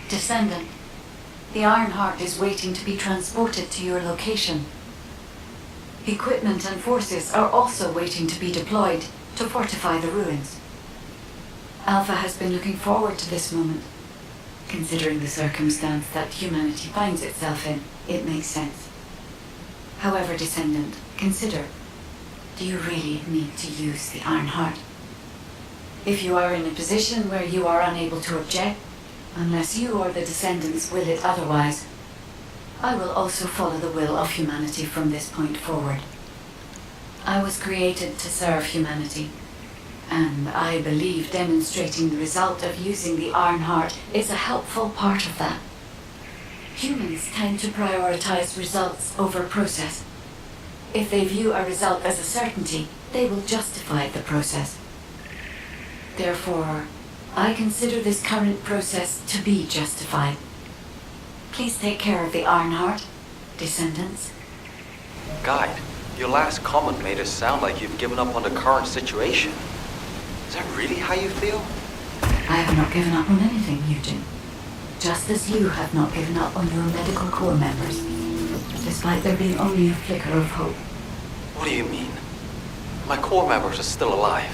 Descendant, the Ironheart is waiting to be transported to your location. Equipment and forces are also waiting to be deployed to fortify the ruins. Alpha has been looking forward to this moment. Considering the circumstance that humanity finds itself in, it makes sense. However, Descendant, consider, do you really need to use the Ironheart? If you are in a position where you are unable to object, unless you or the Descendants will it otherwise, I will also follow the will of humanity from this point forward. I was created to serve humanity, and I believe demonstrating the result of using the Ironheart is a helpful part of that. Humans tend to prioritize results over process. If they view a result as a certainty, they will justify the process. Therefore, I consider this current process to be justified. Please take care of the Ironheart, Descendants. Guide, your last comment made it sound like you've given up on the current situation. Is that really how you feel? I have not given up on anything, Eugen. Just as you have not given up on your medical corps members, despite there being only a flicker of hope. What do you mean? My core members are still alive.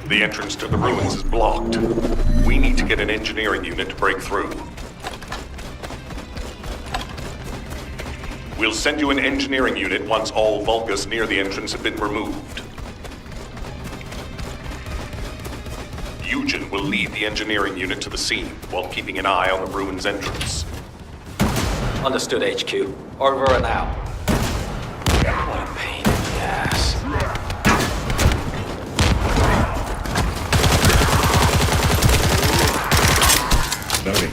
The entrance to the ruins is blocked. We need to get an engineering unit to break through. We'll send you an engineering unit once all Vulgus near the entrance have been removed. Eugen will lead the engineering unit to the scene while keeping an eye on the ruins entrance. Understood, HQ. Over and out. What a pain in the ass. Loading.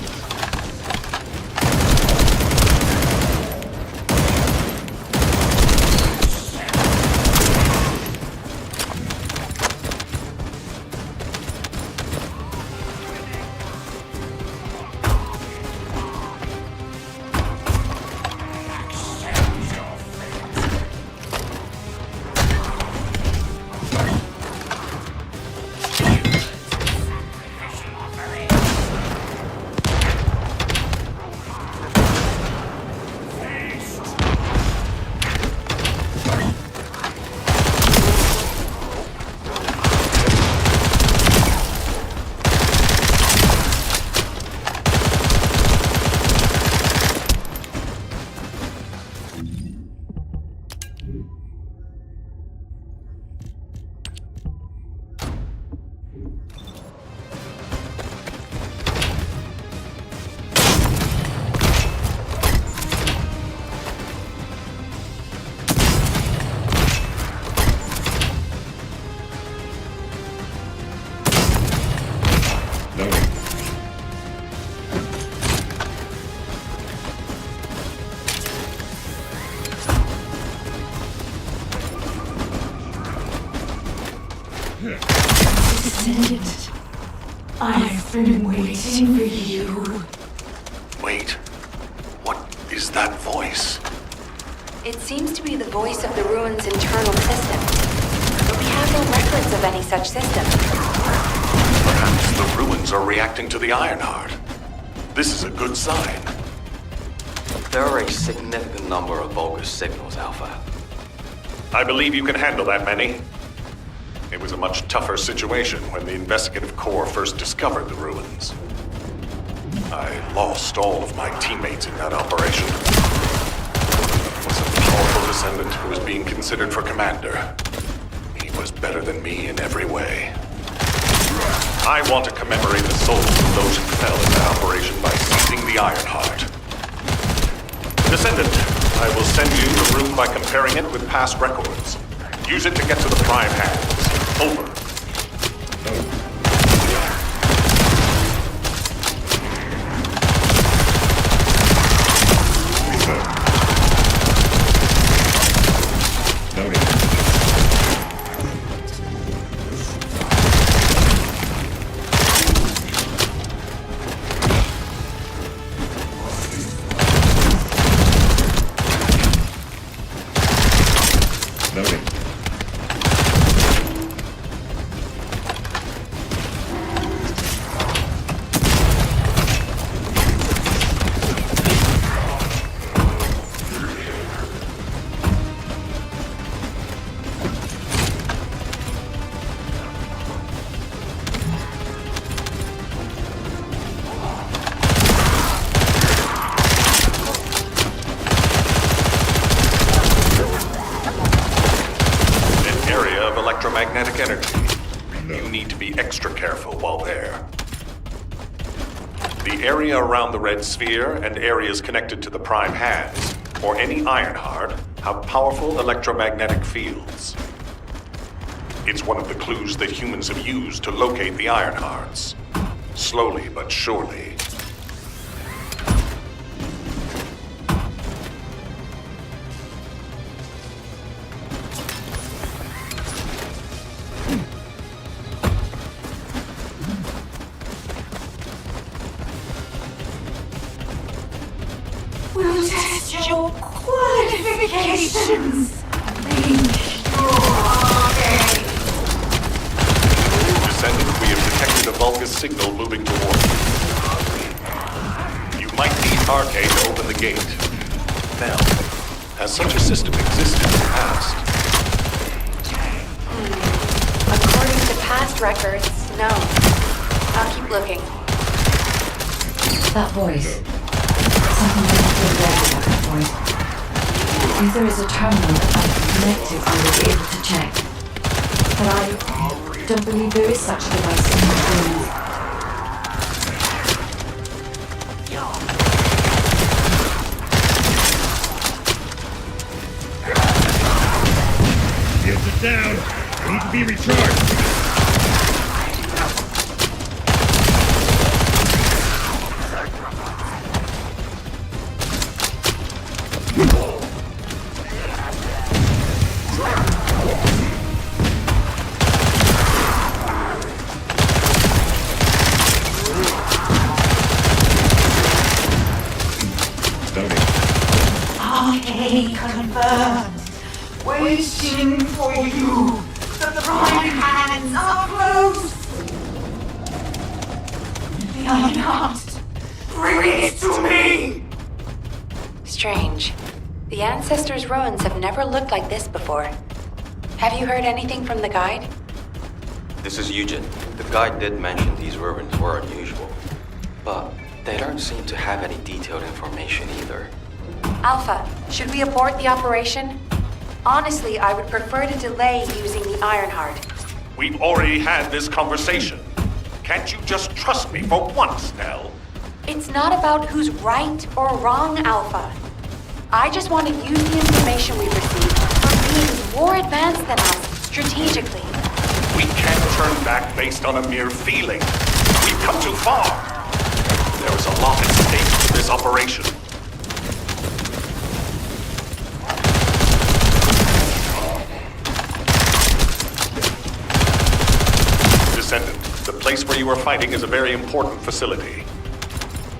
Descendant, I've been waiting for you. Wait. What is that voice? It seems to be the voice of the ruins' internal system. But we have no records of any such system. Perhaps the ruins are reacting to the Ironheart. This is a good sign. There are a significant number of Vulgus signals, Alpha. I believe you can handle that many. It was a much tougher situation when the Investigative Corps first discovered the ruins. I lost all of my teammates in that operation. It was a powerful descendant who was being considered for commander. He was better than me in every way. I want to commemorate the souls of those who fell in that operation by seizing the Ironheart. Descendant, I will send you the room by comparing it with past records. Use it to get to the Prime Hands. Over. Electromagnetic energy. You need to be extra careful while there. The area around the red sphere and areas connected to the Prime Hands, or any Ironheart, have powerful electromagnetic fields. It's one of the clues that humans have used to locate the Ironhearts. Slowly but surely. We'll test your qualifications. Descendant, we have detected a Vulgus signal moving toward you. You might need Arcade to open the gate. Now, has such a system existed in the past? According to past records, no. I'll keep looking. That voice. Something I have been read about that voice. If there is a terminal that I can connect to, I will be able to check. But I don't believe there is such a device in the ruins. Shields are down. Need to be recharged. Arcade confirmed. Waiting for you. The prime hands are close. The Ironheart. Bring it to me. Strange. The Ancestors' ruins have never looked like this before. Have you heard anything from the guide? This is Eugen. The guide did mention these ruins were unusual, but they don't seem to have any detailed information either. Alpha, should we abort the operation? Honestly, I would prefer to delay using the Ironheart. We've already had this conversation. Can't you just trust me for once, Nell? It's not about who's right or wrong, Alpha. I just want to use the information we received from beings more advanced than us, strategically. We can't turn back based on a mere feeling. We've come too far. There is a lot at stake for this operation. Descendant, the place where you are fighting is a very important facility.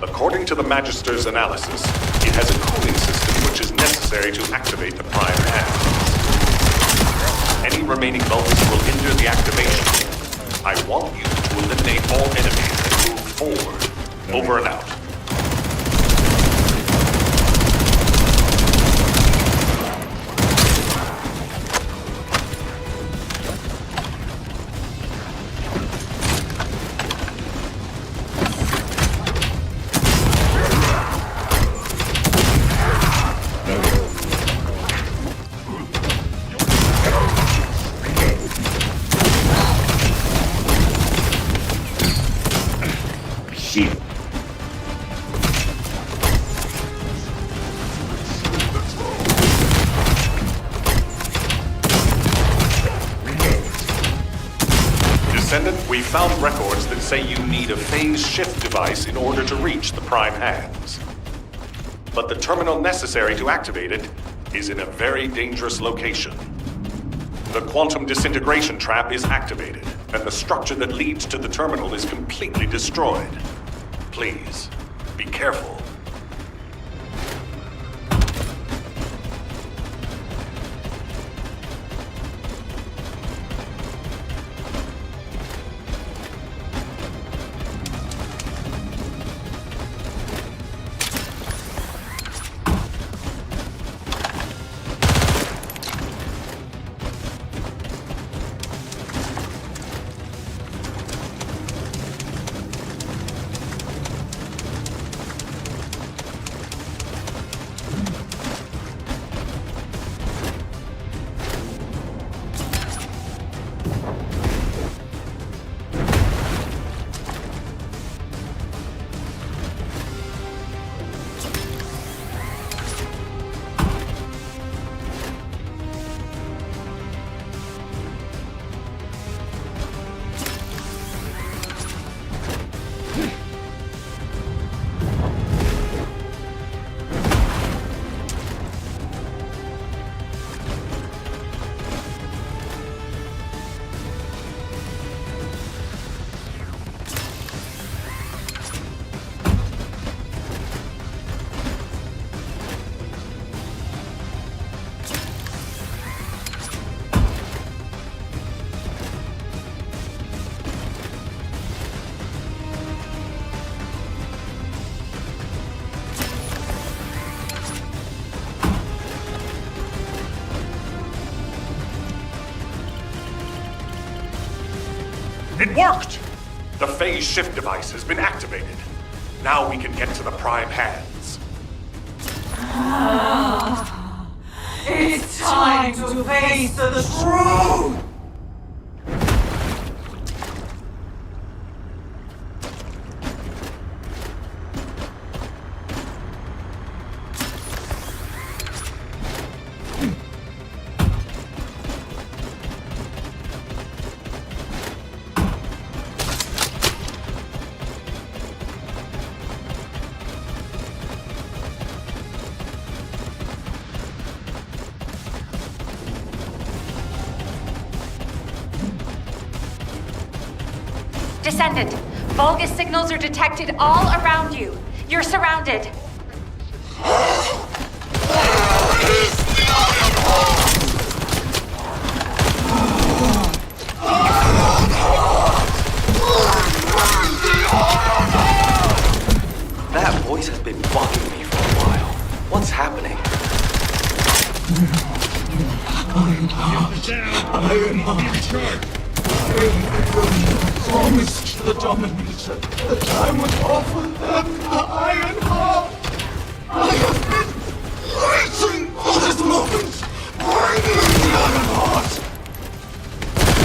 According to the Magister's analysis, it has a cooling system which is necessary to activate the prime hand. Any remaining Vulgus will hinder the activation. I want you to eliminate all enemies and move forward. Over and out. Descendant, we found records that say you need a phase shift device in order to reach the prime hands. But the terminal necessary to activate it is in a very dangerous location. The quantum disintegration trap is activated, and the structure that leads to the terminal is completely destroyed. Please, be careful. It worked! The phase shift device has been activated. Now we can get to the prime hands. It's time to face the truth! Descendant, Vulgus signals are detected all around you. You're surrounded. That voice has been bugging me for a while. What's happening? Promised the Dominator that I would offer them the Iron Heart. I have been waiting for this moment. Bring me the Iron Heart.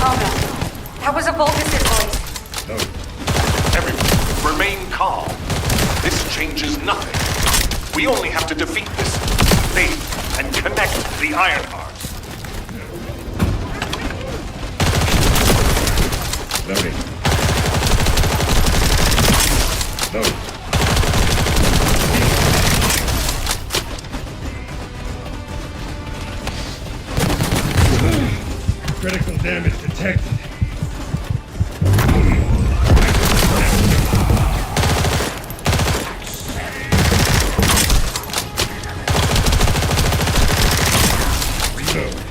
Oh no. That was a Vulgus' voice. Everyone, remain calm. This changes nothing. We only have to defeat this thing and connect the Iron Heart. Loading. Load. Critical damage detected. Reload.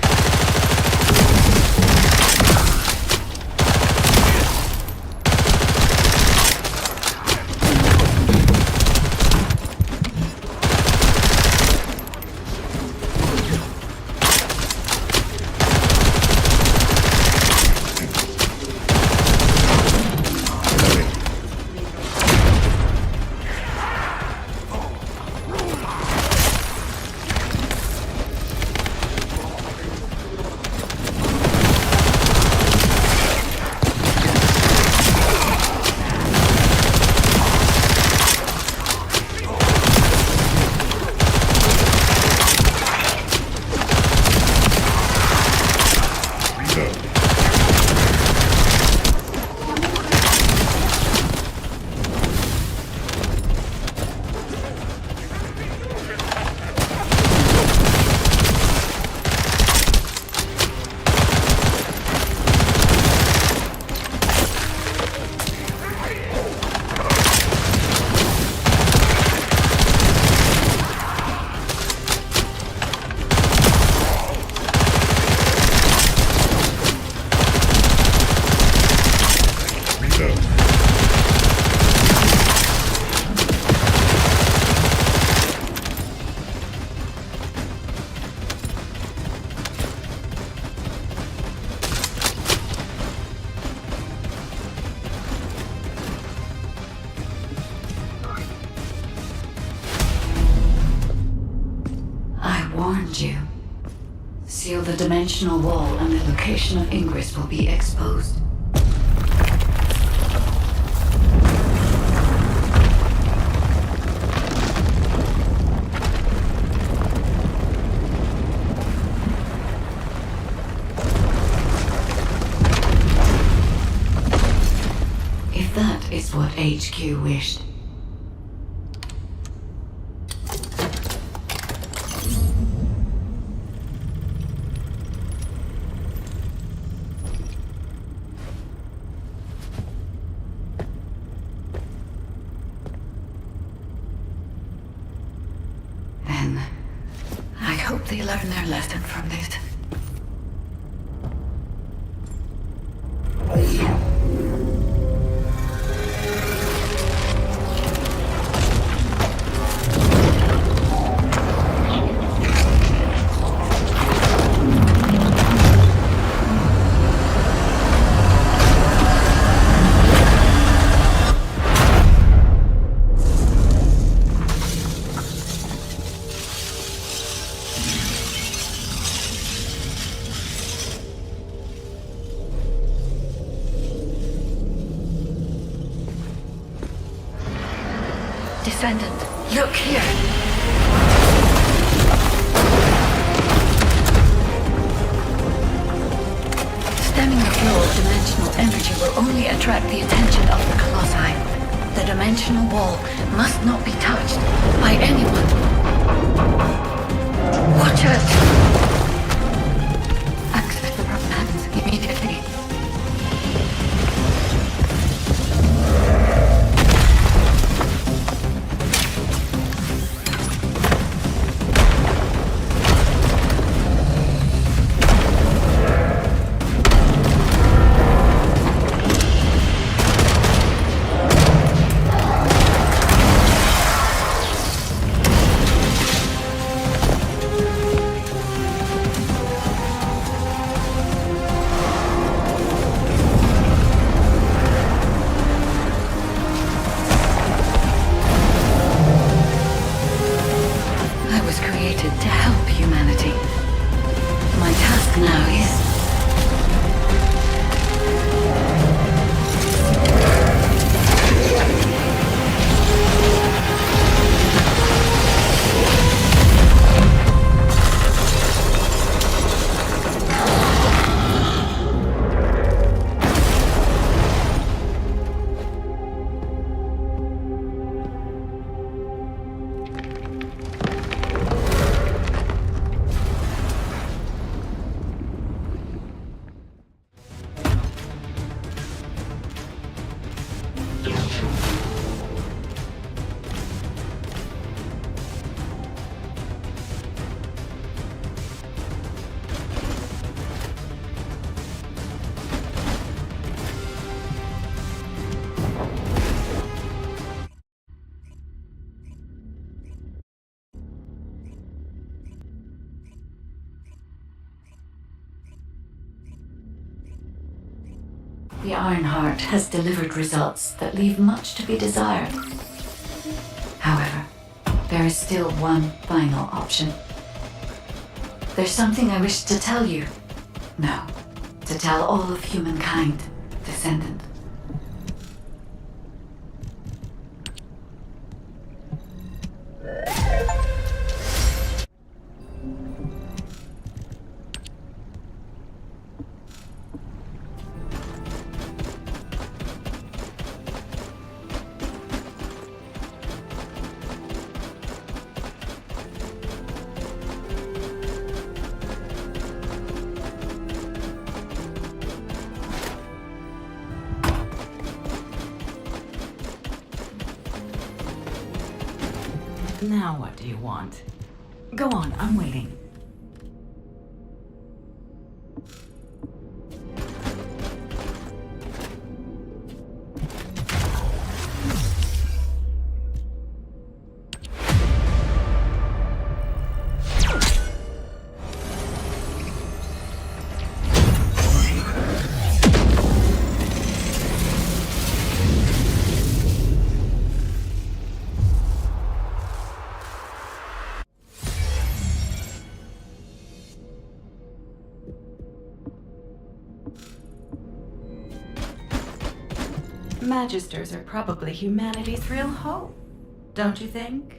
Warned you. Seal the dimensional wall and the location of Ingress will be exposed. If that is what HQ wished, then I hope they learn their lesson from this. Descendant, look here. Stemming the flow of dimensional energy will only attract the attention of the Colossi. The dimensional wall must not be touched by anyone. Watch it. Access the plans immediately. To help humanity. My task now is... The Ironheart has delivered results that leave much to be desired. However, there is still one final option. There's something I wish to tell you. No, to tell all of humankind, Descendant. Now what do you want? Go on, I'm waiting. Magisters are probably humanity's real hope, don't you think?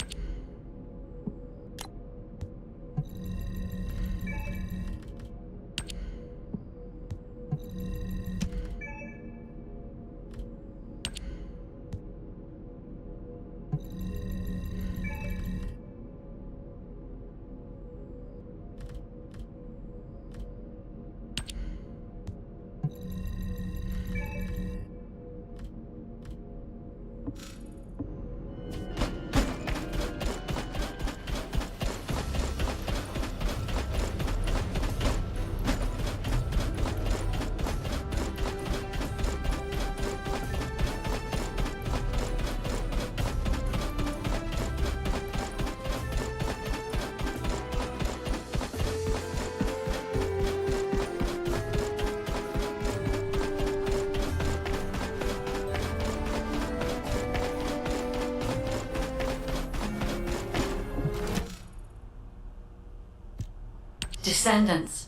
Descendants,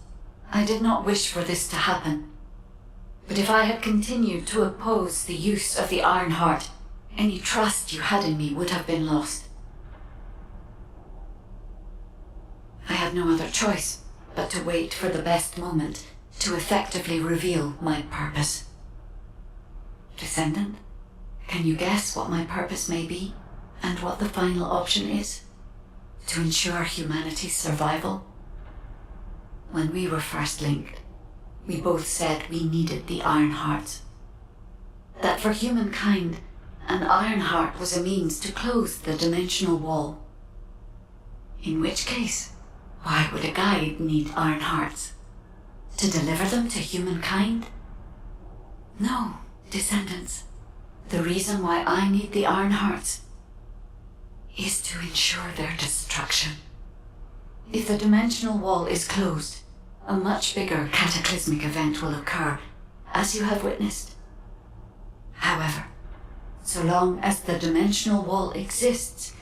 I did not wish for this to happen. But if I had continued to oppose the use of the Ironheart, any trust you had in me would have been lost. I had no other choice but to wait for the best moment to effectively reveal my purpose. Descendant, can you guess what my purpose may be, and what the final option is? To ensure humanity's survival? When we were first linked, we both said we needed the Iron Hearts. That for humankind, an Iron Heart was a means to close the dimensional wall. In which case, why would a guide need Iron Hearts? To deliver them to humankind? No, descendants. The reason why I need the Iron Hearts is to ensure their destruction. If the dimensional wall is closed, a much bigger cataclysmic event will occur, as you have witnessed. However, so long as the dimensional wall exists,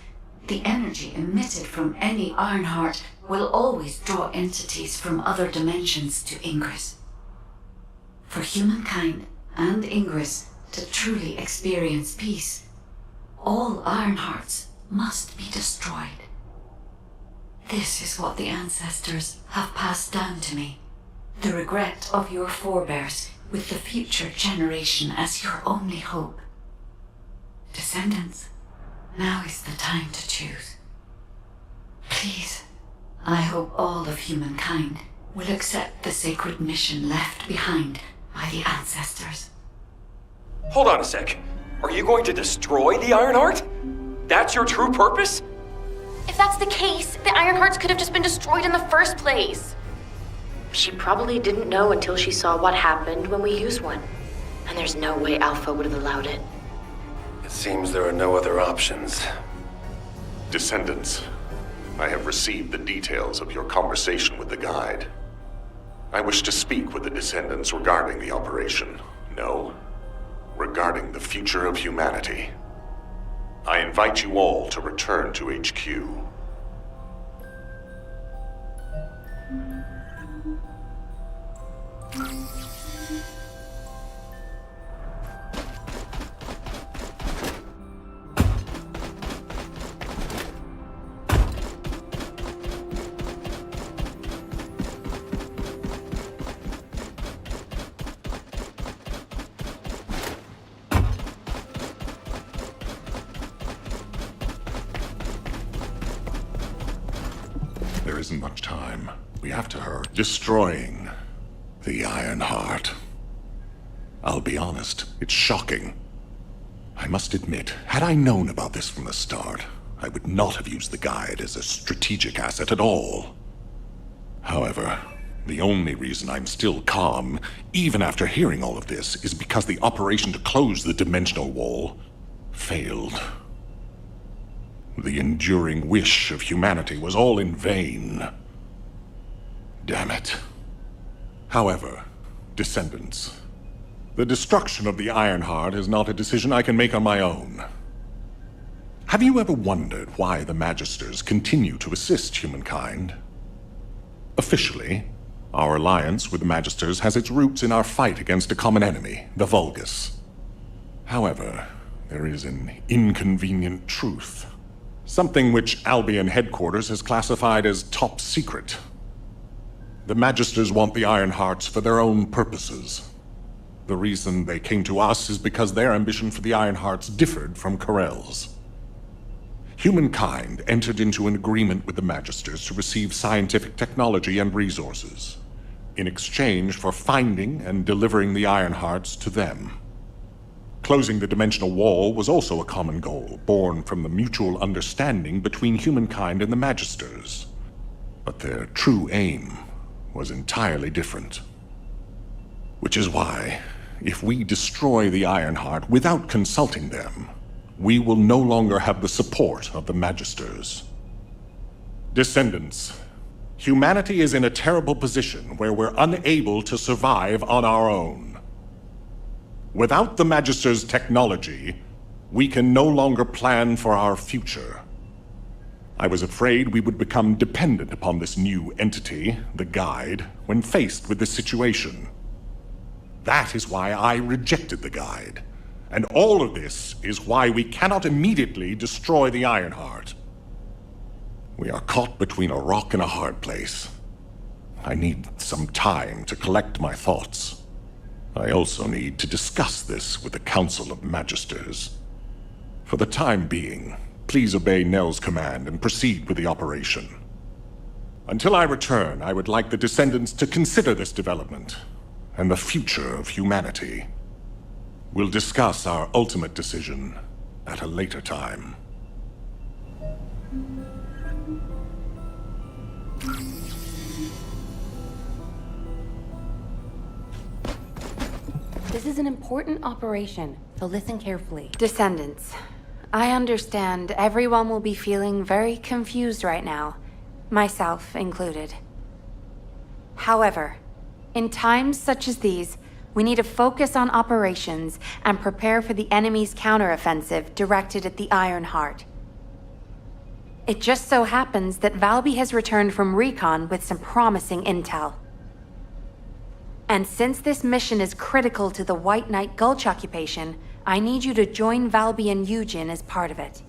the energy emitted from any Ironheart will always draw entities from other dimensions to Ingress. For humankind and Ingress to truly experience peace, all Ironhearts must be destroyed. This is what the ancestors have passed down to me. The regret of your forebears with the future generation as your only hope. Descendants, now is the time to choose. Please, I hope all of humankind will accept the sacred mission left behind by the ancestors. Hold on a sec. Are you going to destroy the Ironheart? That's your true purpose? If that's the case, the Ironhearts could have just been destroyed in the first place. She probably didn't know until she saw what happened when we used one. And there's no way Alpha would have allowed it. It seems there are no other options. Descendants, I have received the details of your conversation with the guide. I wish to speak with the descendants regarding the operation. No, regarding the future of humanity. I invite you all to return to HQ. There isn't much time. We have to hurry. Destroying the Iron Heart. I'll be honest, it's shocking. I must admit, had I known about this from the start, I would not have used the guide as a strategic asset at all. However, the only reason I'm still calm, even after hearing all of this, is because the operation to close the dimensional wall failed. The enduring wish of humanity was all in vain. Damn it. However, descendants, the destruction of the Ironheart is not a decision I can make on my own. Have you ever wondered why the Magisters continue to assist humankind? Officially, our alliance with the Magisters has its roots in our fight against a common enemy, the Vulgus. However, there is an inconvenient truth. Something which Albion headquarters has classified as top secret. The Magisters want the Ironhearts for their own purposes. The reason they came to us is because their ambition for the Ironhearts differed from Corell's. Humankind entered into an agreement with the Magisters to receive scientific technology and resources, in exchange for finding and delivering the Ironhearts to them. Closing the dimensional wall was also a common goal, born from the mutual understanding between humankind and the Magisters. But their true aim was entirely different. Which is why, if we destroy the Ironheart without consulting them, we will no longer have the support of the Magisters. Descendants, humanity is in a terrible position where we're unable to survive on our own. Without the Magister's technology, we can no longer plan for our future. I was afraid we would become dependent upon this new entity, the Guide, when faced with this situation. That is why I rejected the Guide. And all of this is why we cannot immediately destroy the Ironheart. We are caught between a rock and a hard place. I need some time to collect my thoughts. I also need to discuss this with the Council of Magisters. For the time being, please obey Nell's command and proceed with the operation. Until I return, I would like the Descendants to consider this development and the future of humanity. We'll discuss our ultimate decision at a later time. This is an important operation, so listen carefully. Descendants, I understand everyone will be feeling very confused right now, myself included. However, in times such as these, we need to focus on operations and prepare for the enemy's counteroffensive directed at the Ironheart. It just so happens that Valby has returned from recon with some promising intel. And since this mission is critical to the White Knight Gulch occupation, I need you to join Valby and Eugen as part of it.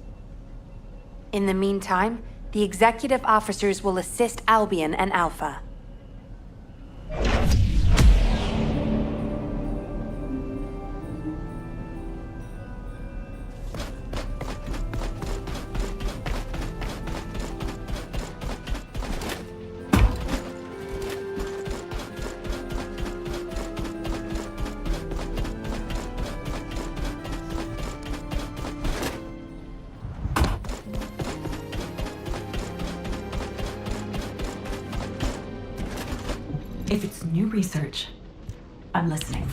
In the meantime, the executive officers will assist Albion and Alpha. If it's new research, I'm listening.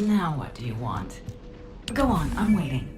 Now what do you want? Go on, I'm waiting.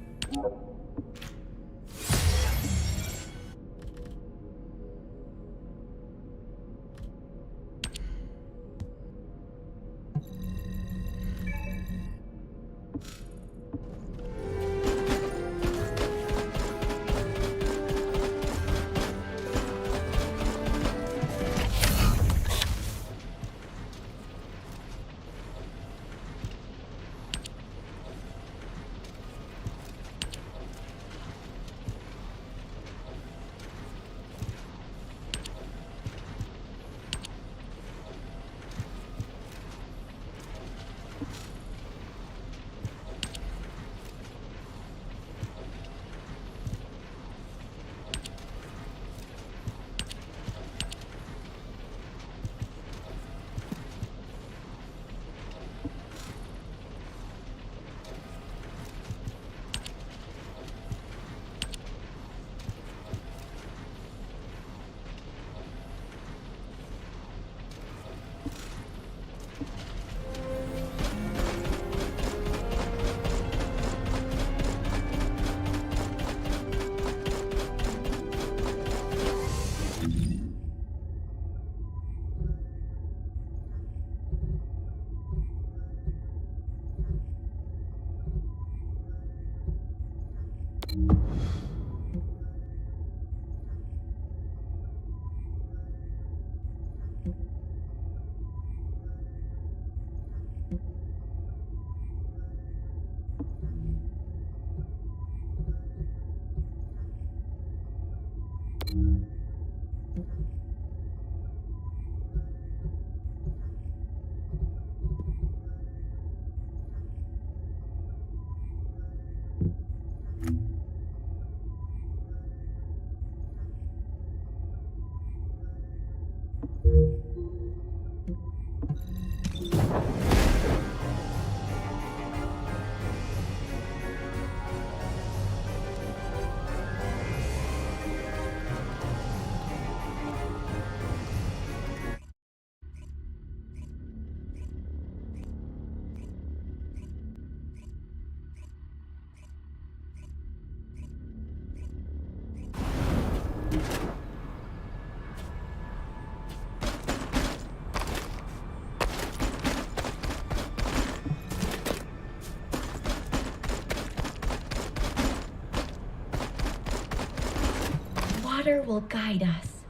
Water will guide us.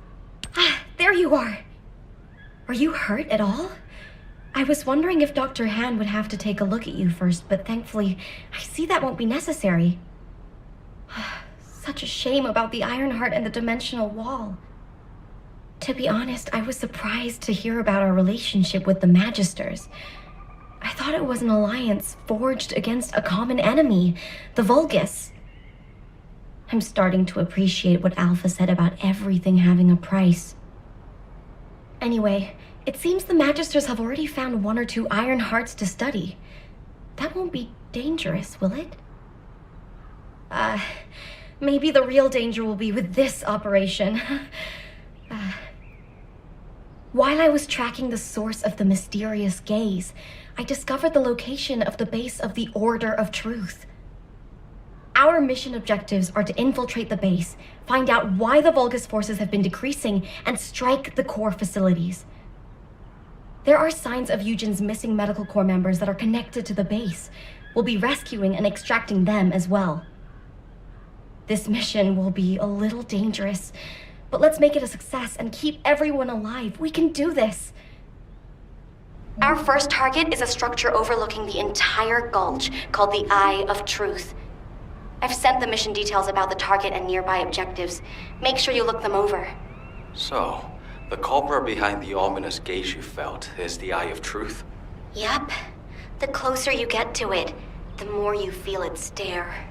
Ah, there you are! Are you hurt at all? I was wondering if Dr. Han would have to take a look at you first, but thankfully, I see that won't be necessary. Such a shame about the Ironheart and the dimensional wall. To be honest, I was surprised to hear about our relationship with the Magisters. I thought it was an alliance forged against a common enemy, the Vulgus. I'm starting to appreciate what Alpha said about everything having a price. Anyway, it seems the Magisters have already found 1 or 2 Ironhearts to study. That won't be dangerous, will it? Maybe the real danger will be with this operation. While I was tracking the source of the mysterious gaze, I discovered the location of the base of the Order of Truth. Our mission objectives are to infiltrate the base, find out why the Vulgus forces have been decreasing, and strike the core facilities. There are signs of Eugen's missing medical corps members that are connected to the base. We'll be rescuing and extracting them as well. This mission will be a little dangerous, but let's make it a success and keep everyone alive. We can do this. Our first target is a structure overlooking the entire gulch called the Eye of Truth. I've sent the mission details about the target and nearby objectives. Make sure you look them over. So, the culprit behind the ominous gaze you felt is the Eye of Truth? Yep. The closer you get to it, the more you feel it stare.